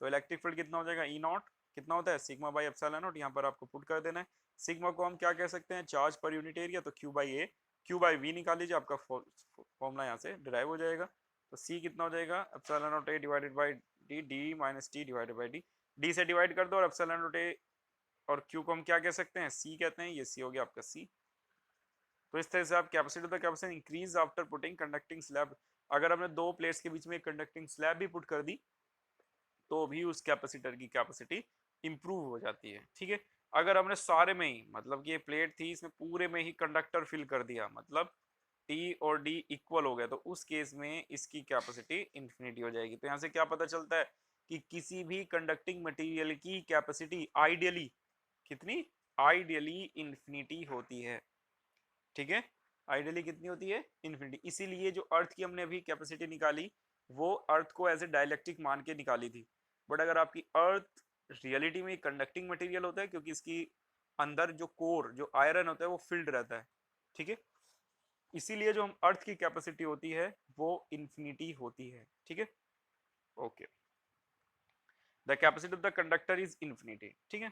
तो इलेक्ट्रिक फील्ड कितना हो जाएगा? ई नॉट कितना होता है? Sigma by epsilon not. यहाँ पर आपको पुट कर देना है। सिग्मा को हम क्या कह सकते हैं? Charge per unit area. तो Q by A, Q by V निकाल लीजिए, आपका फॉर्मूला यहाँ से डिराइव हो जाएगा। तो सी कितना हो जाएगा? Epsilon not a divided by D, D minus T divided by D. D से डिवाइड कर दो और एप्सिलॉन नॉट ए और क्यू को हम क्या कह सकते हैं? सी कहते हैं। ये सी हो गया आपका सी। तो इस तरह से आप capacity of the capacitor increase after putting conducting slab. अगर हमने दो प्लेट्स के बीच में एक कंडक्टिंग स्लैब भी पुट कर दी तो भी उस कैपेसिटर की कैपेसिटी इंप्रूव हो जाती है। ठीक है, अगर हमने सारे में ही, मतलब कि ये प्लेट थी इसमें पूरे में ही कंडक्टर फिल कर दिया, मतलब टी और डी इक्वल हो गया, तो उस केस में इसकी कैपेसिटी इंफिनिटी हो जाएगी। तो यहाँ से क्या पता चलता है कि किसी भी कंडक्टिंग मटेरियल की कैपेसिटी आइडियली कितनी? आइडियली इंफिनिटी होती है। ठीक है, आइडियली कितनी होती है? इंफिनिटी। इसीलिए जो अर्थ की हमने अभी कैपेसिटी निकाली वो अर्थ को एज ए डाइलेक्ट्रिक मान के निकाली थी। बट अगर आपकी अर्थ रियलिटी में कंडक्टिंग मटेरियल होता है, क्योंकि इसकी अंदर जो कोर, जो आयरन होता है वो फिल्ड रहता है। ठीक है, इसीलिए जो हम अर्थ की कैपेसिटी होती है वो इंफिनिटी होती है। ठीक है, okay. The capacity of the conductor is infinity. ठीक है,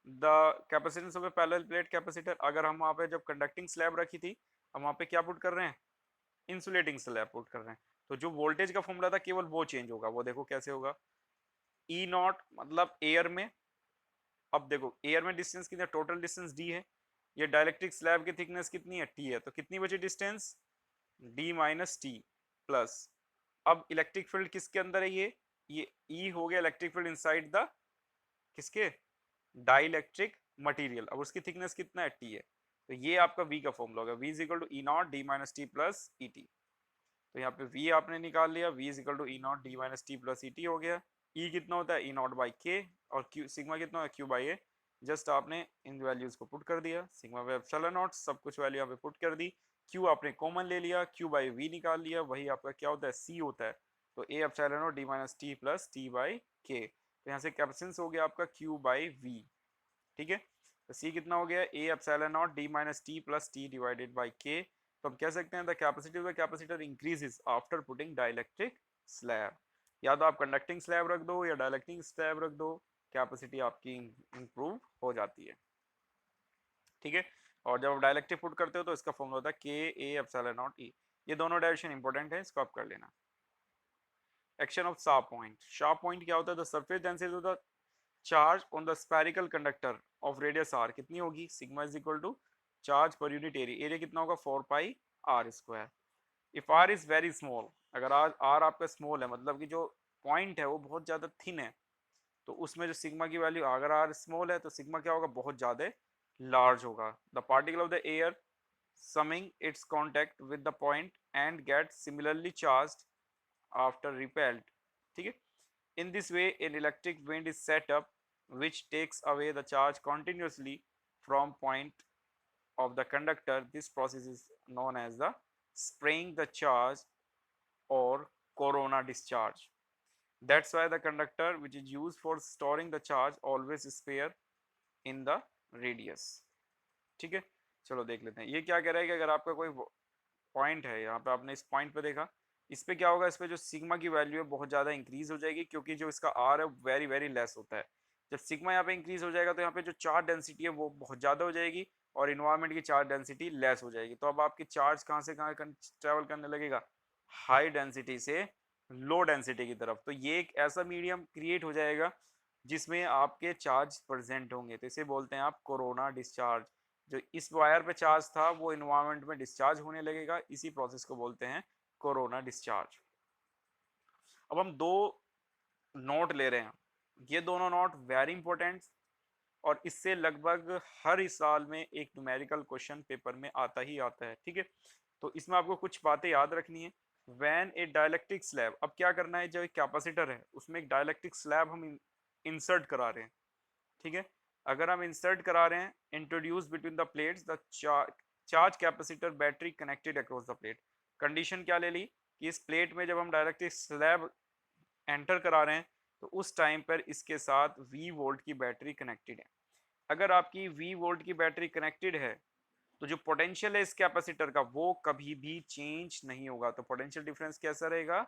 the capacitance of A parallel plate capacitor, अगर हम वहां पे जब कंडक्टिंग स्लैब रखी थी, हम वहां पे क्या पुट कर रहे हैं? इंसुलेटिंग स्लैब पुट कर रहे हैं। तो जो वोल्टेज का फॉर्मूला था केवल वो चेंज होगा। वो देखो कैसे होगा? ई नॉट मतलब एयर में, अब देखो एयर में डिस्टेंस कितना? टोटल डिस्टेंस डी है, ये डाइलेक्ट्रिक स्लैब की थिकनेस कितनी है, टी है, तो कितनी बची distance, D minus T plus, अब इलेक्ट्रिक फील्ड किसके अंदर है, ये ई हो गया इलेक्ट्रिक फील्ड इनसाइड द किसके, डाइलेक्ट्रिक मटेरियल, अब उसकी थिकनेस कितना है, टी है, तो ये आपका V का फॉर्मूला होगा, V is equal to E naught D minus T plus E T, तो यहाँ पे V आपने निकाल लिया, V is equal to E naught D minus T plus E T हो गया, E कितना होता है, ई नॉट बाई के, और Q सिग्मा कितना है, Q बाई ए, जस्ट आपने इन वैल्यूज को पुट कर दिया, सिग्मा बाई एप्सिलॉन नॉट, सब कुछ वैल्यू यहाँ पे पुट कर दी, Q आपने कॉमन ले लिया, Q बाई V निकाल लिया, वही आपका क्या होता है, C होता है, तो A epsilon not D minus T plus T by के, तो यहाँ से कैपेसिटेंस हो गया आपका Q बाई V, ठीक है, तो C कितना हो गया, A epsilon not D minus T plus T divided by के, तो हम कह सकते हैं the capacity of the capacitor increases after putting dielectric slab, या तो आप कंडक्टिंग स्लैब रख दो या डाइलेक्ट्रिक स्लैब रख दो, कैपेसिटी आपकी इंप्रूव हो जाती है, ठीक है, और जब आप डाइलेक्ट्रिक पुट करते हो तो इसका फॉर्मूला होता है के ए एप्सिलॉन नॉट ई, ये दोनों डायरेक्शन इंपॉर्टेंट है, इसको आप कर लेना। Action of sharp point, sharp point क्या होता है, the surface density of the charge on the spherical conductor of radius R कितनी होगी, sigma is equal to charge per unit area, area कितना होगा 4 pi R square, if R is very small, अगर R आपका small है मतलब कि जो पॉइंट है वो बहुत ज़्यादा थिन है, तो उसमें जो सिग्मा की वैल्यू, अगर आर स्मॉल है तो सिग्मा क्या होगा, बहुत ज़्यादा लार्ज होगा, the particle of the air summing its contact with the point and get similarly charge after repelled, ठीक है, in this way an electric wind is set up which takes away the charge continuously from point of the conductor, this process is known as the spraying the charge or corona discharge, that's why the conductor which is used for storing the charge always spare in the radius, ठीक है, चलो देख लेते हैं ये क्या कह रहा है कि अगर आपका कोई पॉइंट है, यहाँ पे आपने इस पॉइंट पे देखा, इस पे क्या होगा, इस पे जो सिग्मा की वैल्यू है बहुत ज़्यादा इंक्रीज हो जाएगी, क्योंकि जो इसका आर है वेरी वेरी लेस होता है, जब सिग्मा यहाँ पे इंक्रीज हो जाएगा तो यहाँ पे जो चार्ज डेंसिटी है वो बहुत ज़्यादा हो जाएगी और इन्वायरमेंट की चार्ज डेंसिटी लेस हो जाएगी, तो अब आपकी चार्ज कहाँ से कहाँ ट्रेवल करने लगेगा, हाई डेंसिटी से लो डेंसिटी की तरफ, तो ये एक ऐसा मीडियम क्रिएट हो जाएगा जिसमें आपके चार्ज प्रेजेंट होंगे, तो इसे बोलते हैं आप कोरोना डिस्चार्ज, जो इस वायर पे चार्ज था वो इन्वायरमेंट में डिस्चार्ज होने लगेगा, इसी प्रोसेस को बोलते हैं कोरोना डिस्चार्ज। अब हम दो नोट ले रहे हैं, ये दोनों नोट वेरी इंपॉर्टेंट और इससे लगभग हर साल में एक न्यूमेरिकल क्वेश्चन पेपर में आता ही आता है, ठीक है, तो इसमें आपको कुछ बातें याद रखनी है। व्हेन ए डाइलेक्ट्रिक स्लैब, अब क्या करना है, जो एक कैपेसिटर है उसमें एक डाइलेक्ट्रिक स्लैब हम इंसर्ट करा रहे हैं, ठीक है, अगर हम इंसर्ट करा रहे हैं, introduce between the plates the charge capacitor battery connected across the plate, condition क्या ले ली कि इस प्लेट में जब हम डायरेक्टली स्लैब एंटर करा रहे हैं तो उस टाइम पर इसके साथ V वोल्ट की बैटरी कनेक्टेड है, अगर आपकी V वोल्ट की बैटरी कनेक्टेड है तो जो पोटेंशियल है इस कैपेसिटर का वो कभी भी चेंज नहीं होगा, तो पोटेंशियल डिफरेंस कैसा रहेगा,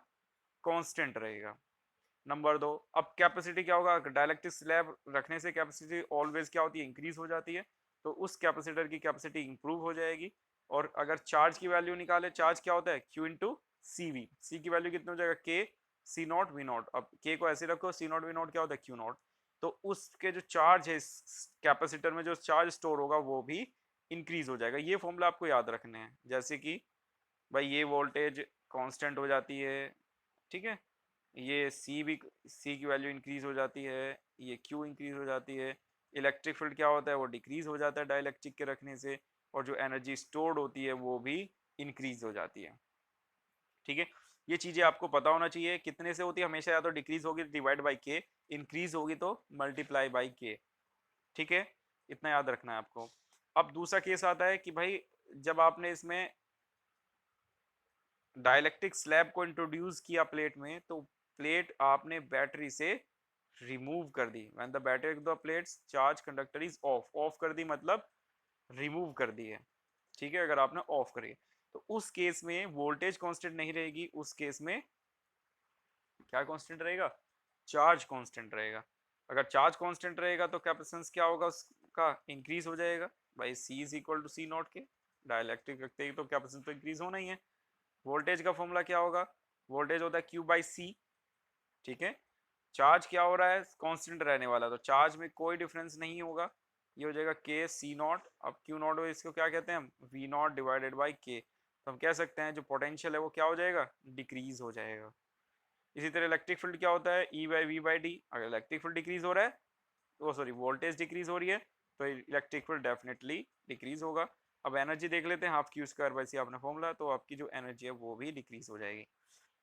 कांस्टेंट रहेगा। नंबर 2, अब कैपेसिटी क्या होगा, डाइलेक्ट्रिक स्लैब रखने से कैपेसिटी ऑलवेज क्या होती है, इंक्रीज हो जाती है, तो उस कैपेसिटर की कैपेसिटी इंप्रूव हो जाएगी, और अगर चार्ज की वैल्यू निकाले, चार्ज क्या होता है Q into C V, C की वैल्यू कितना हो जाएगा K C naught V naught, अब K को ऐसे रखो, सी नॉट वी नॉट क्या होता है Q नॉट, तो उसके जो चार्ज है इस कैपेसिटर में जो चार्ज स्टोर होगा वो भी इंक्रीज हो जाएगा, ये फॉर्मूला आपको याद रखने हैं, जैसे कि भाई ये वोल्टेज कांस्टेंट हो जाती है, ठीक है, ये सी की वैल्यू इंक्रीज हो जाती है, ये Q इंक्रीज हो जाती है, इलेक्ट्रिक फील्ड क्या होता है वो डिक्रीज हो जाता है डाइलेक्ट्रिक के रखने से, और जो एनर्जी स्टोर्ड होती है वो भी इंक्रीज हो जाती है, ठीक है, ये चीजें आपको पता होना चाहिए, कितने से होती है हमेशा, या तो डिक्रीज होगी डिवाइड बाई के, इंक्रीज होगी तो मल्टीप्लाई बाई के, ठीक है, इतना याद रखना है आपको। अब दूसरा केस आता है कि भाई जब आपने इसमें डाइलेक्ट्रिक स्लैब को इंट्रोड्यूस किया प्लेट में, तो प्लेट आपने बैटरी से रिमूव कर दी, when the battery of the plates charge conductor is off, off कर दी मतलब रिमूव कर दी है, ठीक है, अगर आपने ऑफ करी तो उस केस में वोल्टेज कांस्टेंट नहीं रहेगी, उस केस में क्या कांस्टेंट रहेगा, चार्ज कांस्टेंट रहेगा, अगर चार्ज कांस्टेंट रहेगा तो कैपेसिटेंस क्या होगा उसका, इंक्रीज हो जाएगा, भाई C is equal to C naught K, dielectric रखते ही तो कैपेसिटेंस तो इंक्रीज होना ही है। वोल्टेज का फॉर्मूला क्या होगा, वोल्टेज होता है Q बाई सी, ठीक है, चार्ज क्या हो रहा है, कांस्टेंट रहने वाला, तो चार्ज में कोई डिफरेंस नहीं होगा, ये हो जाएगा के सी नॉट। अब क्यू नॉट इसको क्या कहते हैं हम, वी नॉट डिवाइडेड बाई के। तो हम कह सकते हैं जो पोटेंशियल है वो क्या हो जाएगा, डिक्रीज हो जाएगा। इसी तरह इलेक्ट्रिक फील्ड क्या होता है, ई बाई वी बाई डी। अगर इलेक्ट्रिक फील्ड डिक्रीज हो रहा है तो सॉरी वोल्टेज डिक्रीज हो रही है तो इलेक्ट्रिक फील्ड डेफिनेटली डिक्रीज होगा। अब एनर्जी देख लेते हैं, हाफ क्यू स्क्वायर बाई सी आपने फॉर्मूला, तो आपकी जो एनर्जी है वो भी डिक्रीज हो जाएगी।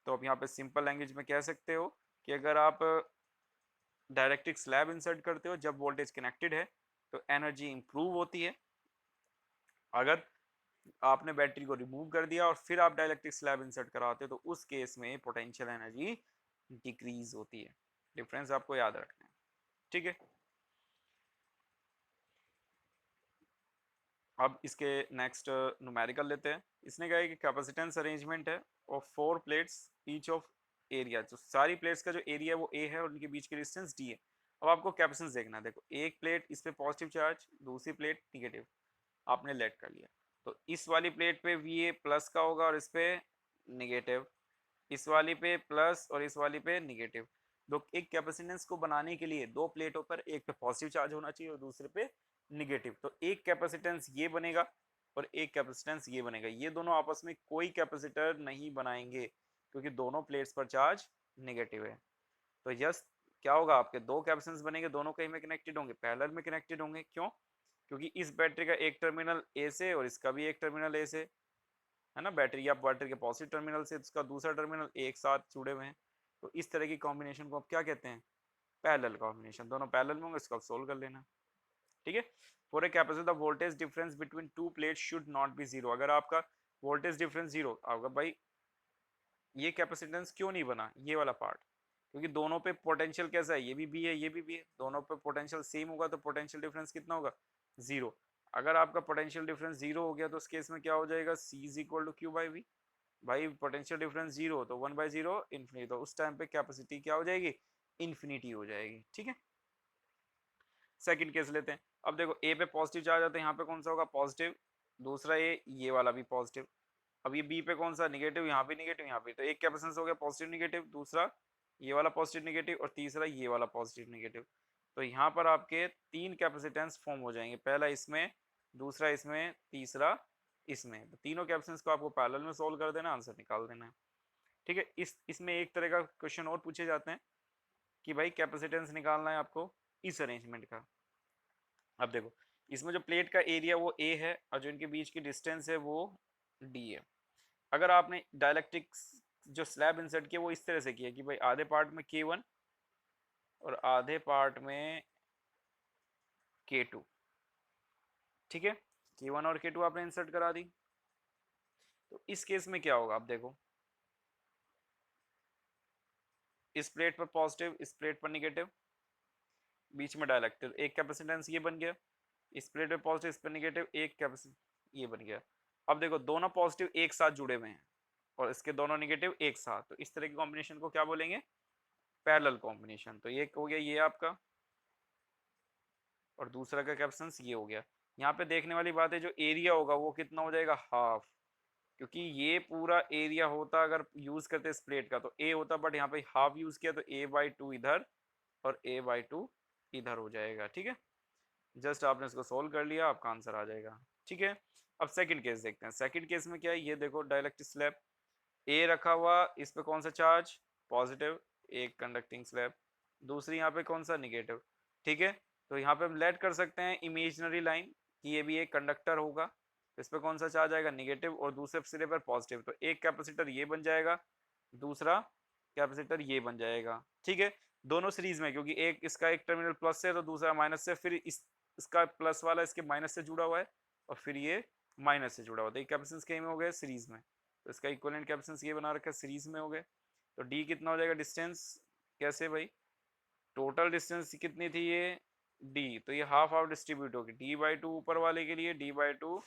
तो आप यहाँ पे सिंपल लैंग्वेज में कह सकते हो कि अगर आप डायरेक्ट्रिक स्लैब इंसर्ट करते हो जब वोल्टेज कनेक्टेड है तो एनर्जी इंप्रूव होती है। अगर आपने बैटरी को रिमूव कर दिया और फिर आप डायरेक्ट्रिक स्लैब इंसर्ट कराते हो तो उस केस में पोटेंशियल एनर्जी डिक्रीज होती है। डिफरेंस आपको याद रखना है, ठीक है। अब इसके नेक्स्ट न्यूमेरिकल लेते हैं। इसने कहा है कि कैपेसिटेंस अरेंजमेंट है of 4 plates each of area. जो सारी प्लेट्स का जो एरिया है वो ए है और उनके बीच की डिस्टेंस डी है। अब आपको कैपेसिटेंस देखना है। देखो एक प्लेट इस पे पॉजिटिव चार्ज, दूसरी प्लेट निगेटिव, आपने लेट कर लिया। तो इस वाली प्लेट पे वी ए प्लस का होगा और इस पे निगेटिव, इस वाली पे प्लस और इस वाली पे निगेटिव। दो एक कैपेसिटेंस को बनाने के लिए दो प्लेटों पर एक पे पॉजिटिव चार्ज होना चाहिए और दूसरे पे निगेटिव। तो एक कैपेसिटेंस ये बनेगा और एक कैपेसिटेंस ये बनेगा। ये दोनों आपस में कोई कैपेसिटर नहीं बनाएंगे क्योंकि दोनों प्लेट्स पर चार्ज नेगेटिव है। तो यस क्या होगा, आपके दो कैपेसिटेंस बनेंगे, दोनों कहीं में कनेक्टेड होंगे, पैरेलल में कनेक्टेड होंगे। क्यों, क्योंकि इस बैटरी का एक टर्मिनल ए से और इसका भी एक टर्मिनल ए से है ना, बैटरी या बैटरी के पॉजिटिव टर्मिनल से इसका दूसरा टर्मिनल एक साथ जुड़े हुए हैं। तो इस तरह की कॉम्बिनेशन को आप क्या कहते हैं, पैरेलल कॉम्बिनेशन। दोनों पैरेलल में होंगे, इसको आप सोल्व कर लेना, ठीक है। For a capacitor the voltage difference between two plates should not be zero. अगर आपका वोल्टेज डिफरेंस जीरो होगा, भाई ये कैपेसिटेंस क्यों नहीं बना, ये वाला पार्ट, क्योंकि दोनों पे पोटेंशियल कैसा है, ये भी बी है ये भी बी है, दोनों पे पोटेंशियल सेम होगा तो पोटेंशियल डिफरेंस कितना होगा, जीरो। अगर आपका पोटेंशियल डिफरेंस जीरो हो गया तो उस केस में क्या हो जाएगा, C is equal to Q by V. भाई पोटेंशियल डिफरेंस जीरो तो 1/0 इन्फिनिटी, तो उस टाइम पे कैपेसिटी क्या हो जाएगी, इन्फिनिटी हो जाएगी, ठीक है। सेकंड केस लेते हैं। अब देखो ए पे पॉजिटिव चार्ज आता है, यहाँ पे कौन सा होगा, पॉजिटिव, दूसरा ये वाला भी पॉजिटिव। अब ये बी पे कौन सा, निगेटिव, यहाँ भी निगेटिव, यहाँ भी। तो एक कैपेसिटेंस हो गया पॉजिटिव निगेटिव, दूसरा ये वाला पॉजिटिव निगेटिव और तीसरा ये वाला पॉजिटिव निगेटिव। तो यहाँ पर आपके तीन कैपेसिटेंस फॉर्म हो जाएंगे, पहला इसमें, दूसरा इसमें, तीसरा इसमें। तो तीनों कैपेसिटेंस को आपको पैरेलल में सोल्व कर देना, आंसर निकाल देना है, ठीक है। इसमें एक तरह का क्वेश्चन और पूछे जाते हैं कि भाई कैपेसिटेंस निकालना है आपको इस अरेंजमेंट का। अब देखो इसमें जो प्लेट का एरिया वो ए है और जो इनके बीच की डिस्टेंस है वो डी है। अगर आपने डायलेक्ट्रिक जो स्लैब इंसर्ट किया वो इस तरह से किया कि भाई आधे पार्ट में K1 और आधे पार्ट में K2, ठीक है। K1 और K2 आपने इंसर्ट करा दी। तो इस केस में क्या होगा, आप देखो इस प्लेट पर पॉजिटिव, इस प्लेट पर निगेटिव, बीच में डायलेक्ट्रिक, एक कैपेसिटेंस ये बन गया। इस प्लेट पे पॉजिटिव, इस पे निगेटिव, एक कैपेसिटेंस ये बन गया। अब देखो दोनों पॉजिटिव एक साथ जुड़े हुए हैं और इसके दोनों निगेटिव एक साथ, तो इस तरह की कॉम्बिनेशन को क्या बोलेंगे, पैरेलल कॉम्बिनेशन। तो ये हो गया ये आपका, और दूसरा का कैपेसिटेंस ये हो गया। यहाँ पे देखने वाली बात है जो एरिया होगा वो कितना हो जाएगा, हाफ, क्योंकि ये पूरा एरिया होता अगर यूज करते इस प्लेट का तो ए होता, बट यहाँ पे हाफ यूज किया तो a/2 इधर और a/2 इधर हो जाएगा, ठीक है। जस्ट आपने इसको सोल्व कर लिया, आपका आंसर आ जाएगा, ठीक है। अब सेकंड केस देखते हैं। सेकंड केस में क्या है, ये देखो डाइलेक्ट्रिक स्लैब ए रखा हुआ, इस पे कौन सा चार्ज, पॉजिटिव, एक कंडक्टिंग स्लैब, दूसरी यहाँ पे कौन सा, निगेटिव, ठीक है। तो यहाँ पे हम लेट कर सकते हैं इमेजिनरी लाइन कि ये भी एक कंडक्टर होगा, इस पे कौन सा चार्ज आएगा, निगेटिव, और दूसरे सिरे पर पॉजिटिव। तो एक कैपेसिटर ये बन जाएगा, दूसरा कैपेसिटर ये बन जाएगा, ठीक है। दोनों सीरीज में, क्योंकि एक इसका एक टर्मिनल प्लस से तो दूसरा माइनस से, फिर इसका प्लस वाला इसके माइनस से जुड़ा हुआ है और फिर ये माइनस से जुड़ा हुआ है। तो ये कैपेसिटेंस कहीं में हो गए, सीरीज में, तो इसका इक्विवेलेंट कैपेसिटेंस ये बना रखा है, सीरीज में हो गए। तो डी कितना हो जाएगा, डिस्टेंस कैसे भाई, टोटल डिस्टेंस कितनी थी ये डी, तो ये हाफ हाफ डिस्ट्रीब्यूट होगी, d/2 ऊपर वाले के लिए, d/2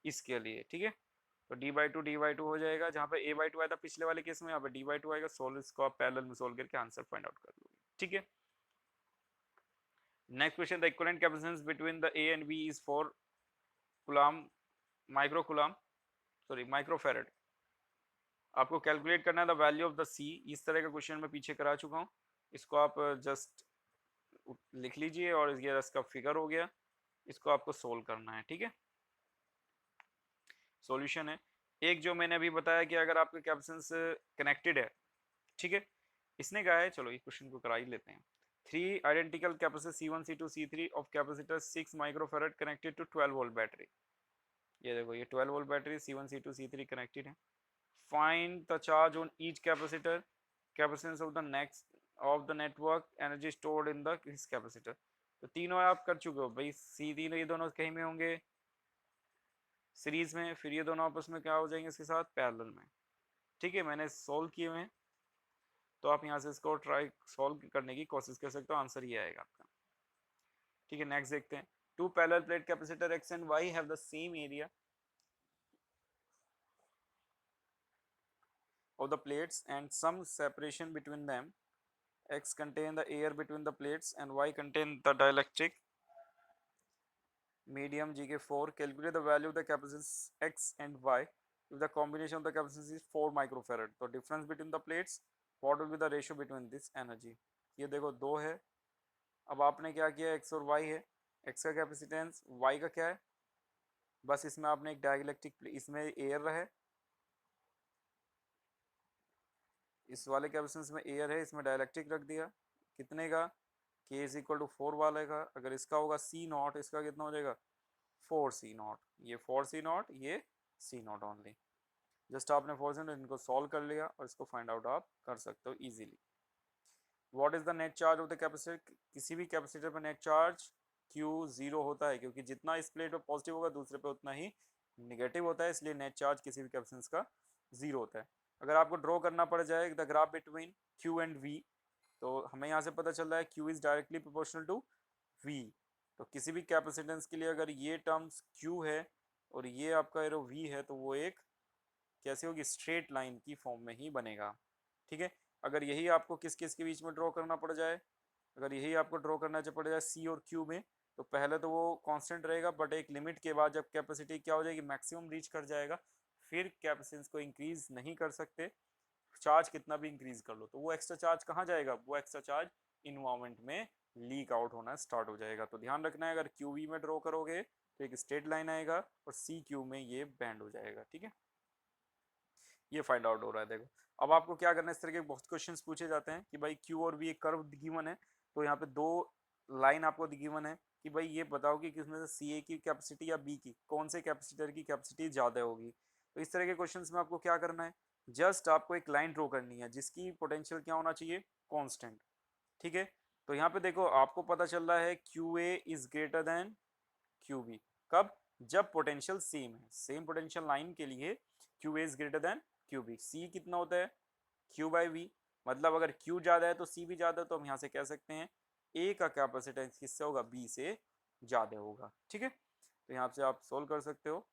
इसके लिए, ठीक है। तो d/2 हो जाएगा, जहाँ पे a/2 आया था पिछले वाले केस में, यहाँ पे d/2 आएगा। सोल्व इसको आप पैरेलल में सोल्व करके आंसर फाइंड आउट कर लोगे, ठीक है। Next question, the equivalent capacitance between the a and b is 4 coulomb microfarad. आपको कैलकुलेट करना है the value of the c। इस तरह का क्वेश्चन मैं पीछे करा चुका हूँ, इसको आप जस्ट लिख लीजिए और ये इसका फिगर हो गया। इसको आपको सोल्व करना है, ठीक है। सॉल्यूशन है एक जो मैंने अभी बताया कि अगर आपके कैपेसिटेंस कनेक्टेड है, ठीक है, इसने कहा है, चलो ये क्वेश्चन को करा ही लेते हैं। Three identical capacitor C1 C2 C3 of capacitor 6 microfarad connected to 12 volt battery. ये देखो ये 12 volt battery C1 C2 C3 connected है। Find the charge on each capacitor, capacitance of the next of the network, energy stored in the इस capacitor. तो तीनों आप कर चुके हो भाई, सीधी ये दोनों कहीं में होंगे सीरीज में, फिर ये दोनों आपस में क्या हो जाएंगे इसके साथ पैरेलल में, ठीक है। मैंने सोल्व किए हुए हैं, तो आप यहाँ से इसको ट्राई सॉल्व करने की कोशिश कर सकते हो, आंसर ये आएगा आपका, ठीक है। नेक्स्ट देखते हैं। Two parallel plate capacitor X and Y have the same area of the plates and some separation between them. X contain the air between the plates and Y contain the dielectric medium Gk4. Calculate the value of the capacitance X and Y if the combination of the capacitance is 4 microfarad. तो difference between the plates, what will be the ratio between this energy? ये देखो दो है, अब आपने क्या किया, X और Y है, X का कैपेसिटेंस, Y का क्या है, बस इसमें आपने एक डाइलेक्ट्रिक, इसमें एयर है, इस वाले कैपेसिटेंस में एयर है, इसमें डाइलेक्ट्रिक रख दिया, कितने का, K इज इक्वल टू 4 वाले का। अगर इसका होगा C नॉट, इसका कितना हो जाएगा 4C नॉट, ये 4C नॉट, ये C नॉट ओनली। जस्ट आपने 4C नॉट इनको सॉल्व कर लिया और इसको फाइंड आउट आप कर सकते हो easily. What is the net charge of the capacitor, किसी भी कैपेसिटर पर नेट चार्ज Q 0 होता है, क्योंकि जितना इस प्लेट पर पॉजिटिव होगा दूसरे पे उतना ही निगेटिव होता है, इसलिए नेट चार्ज किसी भी कैपेसिटेंस का 0 होता है। अगर आपको ड्रॉ करना पड़ जाए the graph between Q and V, तो हमें यहाँ से पता चल रहा है Q is directly proportional to V। तो किसी भी कैपेसिटेंस के लिए अगर ये टर्म्स Q है और ये आपका एरो V है, तो वो एक कैसे होगी, स्ट्रेट लाइन की फॉर्म में ही बनेगा, ठीक है। अगर यही आपको किस किस के बीच में ड्रॉ करना पड़ जाए, अगर यही आपको ड्रॉ करना पड़ जाए C और Q में, तो पहले तो वो कांस्टेंट रहेगा, बट एक लिमिट के बाद जब कैपेसिटी क्या हो जाएगी, मैक्सिमम रीच कर जाएगा, फिर कैपेसिटेंस को इंक्रीज नहीं कर सकते, चार्ज कितना भी इंक्रीज कर लो, तो वो एक्स्ट्रा चार्ज कहाँ जाएगा, वो एक्स्ट्रा चार्ज इन्वायरमेंट में लीक आउट होना स्टार्ट हो जाएगा। तो ध्यान रखना है, अगर QV में ड्रॉ करोगे तो एक स्ट्रेट लाइन आएगा और CQ में ये बैंड हो जाएगा, ठीक है। ये फाइंड आउट हो रहा है, देखो अब आपको क्या करना है, इस तरह के बहुत क्वेश्चंस पूछे जाते हैं कि भाई Q और V एक कर्व गिवन है, तो यहाँ पे दो लाइन आपको गिवन है कि भाई ये बताओ कि किसमें से CA की कैपेसिटी या B की, कौन से कैपेसिटर की कैपेसिटी ज़्यादा होगी। तो इस तरह के क्वेश्चंस में आपको क्या करना है, जस्ट आपको एक लाइन ड्रॉ करनी है जिसकी पोटेंशियल क्या होना चाहिए, कांस्टेंट, ठीक है। तो यहाँ पे देखो आपको पता चल रहा है QA is greater than QB, कब, जब पोटेंशियल सेम है, सेम पोटेंशियल लाइन के लिए QA is greater than QB। C कितना होता है Q/V, मतलब अगर Q ज़्यादा है तो C भी ज़्यादा है, तो हम यहाँ से कह सकते हैं A का कैपेसिटेंस किससे होगा, B से ज़्यादा होगा, ठीक है। तो यहाँ से आप सोल्व कर सकते हो।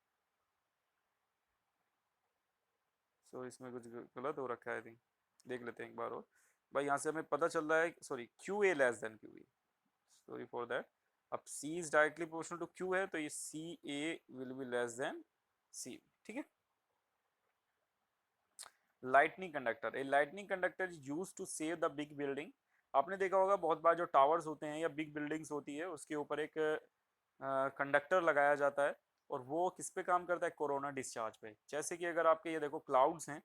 सो इसमें कुछ गलत हो रखा है, थी देख लेते हैं एक बार और। भाई यहाँ से हमें पता चल रहा है, sorry QA less than QB, sorry for that. अब C is directly proportional to Q है, तो ये CA will be less than C, ठीक है। Lightning conductor, a lightning conductor use to save the big building. आपने देखा होगा बहुत बार जो टावर्स होते हैं या बिग बिल्डिंग्स होती है उसके ऊपर एक कंडक्टर लगाया जाता है, और वो किस पे काम करता है, कोरोना डिस्चार्ज पे। जैसे कि अगर आपके ये देखो क्लाउड्स हैं,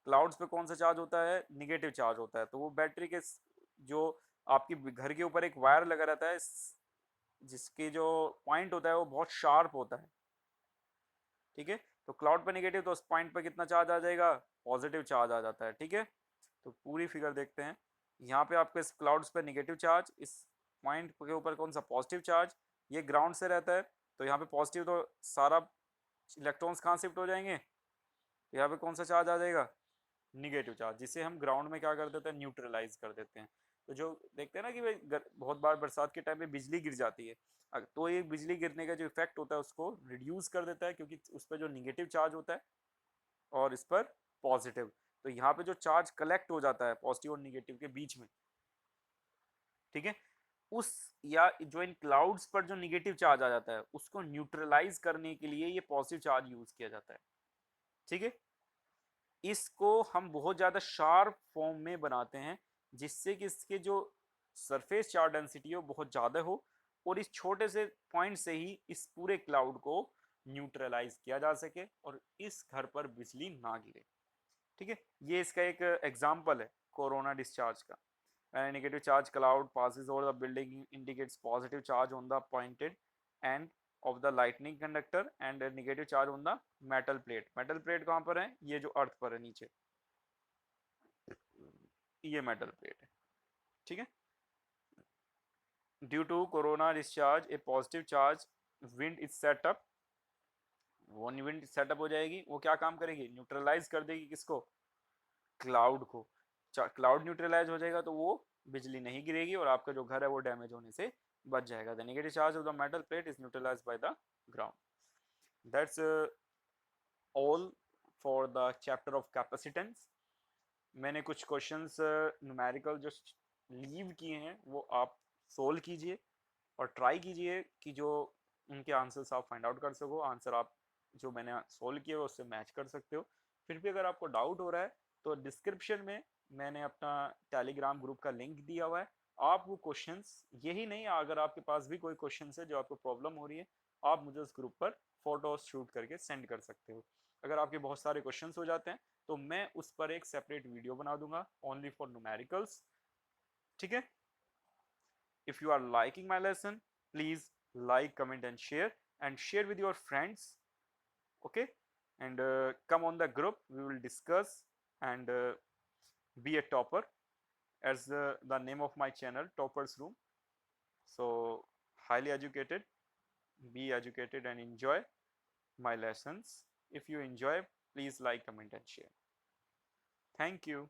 क्लाउड्स पे कौन सा चार्ज होता है, निगेटिव चार्ज होता है, तो वो बैटरी के जो आपकी घर के ऊपर एक वायर लगा रहता है जिसके जो पॉइंट होता है वो बहुत शार्प होता है, ठीक है। तो क्लाउड पे नेगेटिव, तो उस पॉइंट पे कितना चार्ज आ जाएगा, पॉजिटिव चार्ज आ जाता है, ठीक है। तो पूरी फिगर देखते हैं, यहाँ पे आपके इस क्लाउड्स पे नेगेटिव चार्ज, इस पॉइंट के ऊपर कौन सा पॉजिटिव चार्ज, ये ग्राउंड से रहता है, तो यहाँ पे पॉजिटिव, तो सारा इलेक्ट्रॉन्स कहाँ शिफ्ट हो जाएंगे, यहाँ पे कौन सा चार्ज आ जाएगा, निगेटिव चार्ज, जिसे हम ग्राउंड में क्या कर देते हैं, न्यूट्रलाइज कर देते हैं। तो जो देखते हैं ना कि भाई बहुत बार बरसात के टाइम पे बिजली गिर जाती है, तो ये बिजली गिरने का जो इफेक्ट होता है उसको रिड्यूस कर देता है, क्योंकि उस पर जो निगेटिव चार्ज होता है और इस पर पॉजिटिव, तो यहाँ पे जो चार्ज कलेक्ट हो जाता है पॉजिटिव और निगेटिव के बीच में, ठीक है, उस या जो इन क्लाउड्स पर जो निगेटिव चार्ज आ जाता है उसको न्यूट्रलाइज करने के लिए ये पॉजिटिव चार्ज यूज किया जाता है, ठीक है। इसको हम बहुत ज़्यादा शार्प फॉर्म में बनाते हैं, जिससे कि इसके जो सरफेस चार्ज डेंसिटी हो बहुत ज़्यादा हो, और इस छोटे से पॉइंट से ही इस पूरे क्लाउड को न्यूट्रलाइज किया जा सके और इस घर पर बिजली ना गिरे। ठीक है, ये इसका एक एग्जाम्पल है कोरोना डिस्चार्ज का। When a negative charge cloud passes over the building indicates positive charge on the pointed end of the lightning conductor and a negative charge on the metal plate। metal plate कहाँ पर है? ये जो अर्थ पर है नीचे, ये metal plate है। ठीक है, due to corona discharge a positive charge wind is setup, वो विंड सेटअप हो जाएगी, वो क्या काम करेगी? न्यूट्रलाइज कर देगी किसको? क्लाउड को। क्लाउड न्यूट्रलाइज हो जाएगा तो वो बिजली नहीं गिरेगी और आपका जो घर है वो डैमेज होने से बच जाएगा। The negative charge of the metal plate is neutralised by the ground. That's all for the chapter of capacitance. मैंने कुछ क्वेश्चंस न्यूमेरिकल जो लीव किए हैं वो आप सोल्व कीजिए और ट्राई कीजिए कि जो उनके आंसर्स आप फाइंड आउट कर सको। आंसर आप जो मैंने सोल्व किए उससे मैच कर सकते हो। फिर भी अगर आपको डाउट हो रहा है तो डिस्क्रिप्शन में मैंने अपना टेलीग्राम ग्रुप का लिंक दिया हुआ है। आप वो क्वेश्चंस, यही नहीं, अगर आपके पास भी कोई क्वेश्चंस है जो आपको प्रॉब्लम हो रही है, आप मुझे उस ग्रुप पर फोटोज शूट करके सेंड कर सकते हो। अगर आपके बहुत सारे क्वेश्चंस हो जाते हैं तो मैं उस पर एक सेपरेट वीडियो बना दूंगा ओनली फॉर न्यूमेरिकल्स। ठीक है, if you are liking my lesson, please like, comment and share with your friends. Okay, and come on the group, we will discuss and be a topper, as the name of my channel, Toppers Room. So highly educated, be educated and enjoy my lessons. If you enjoy, please like, comment and share. Thank you.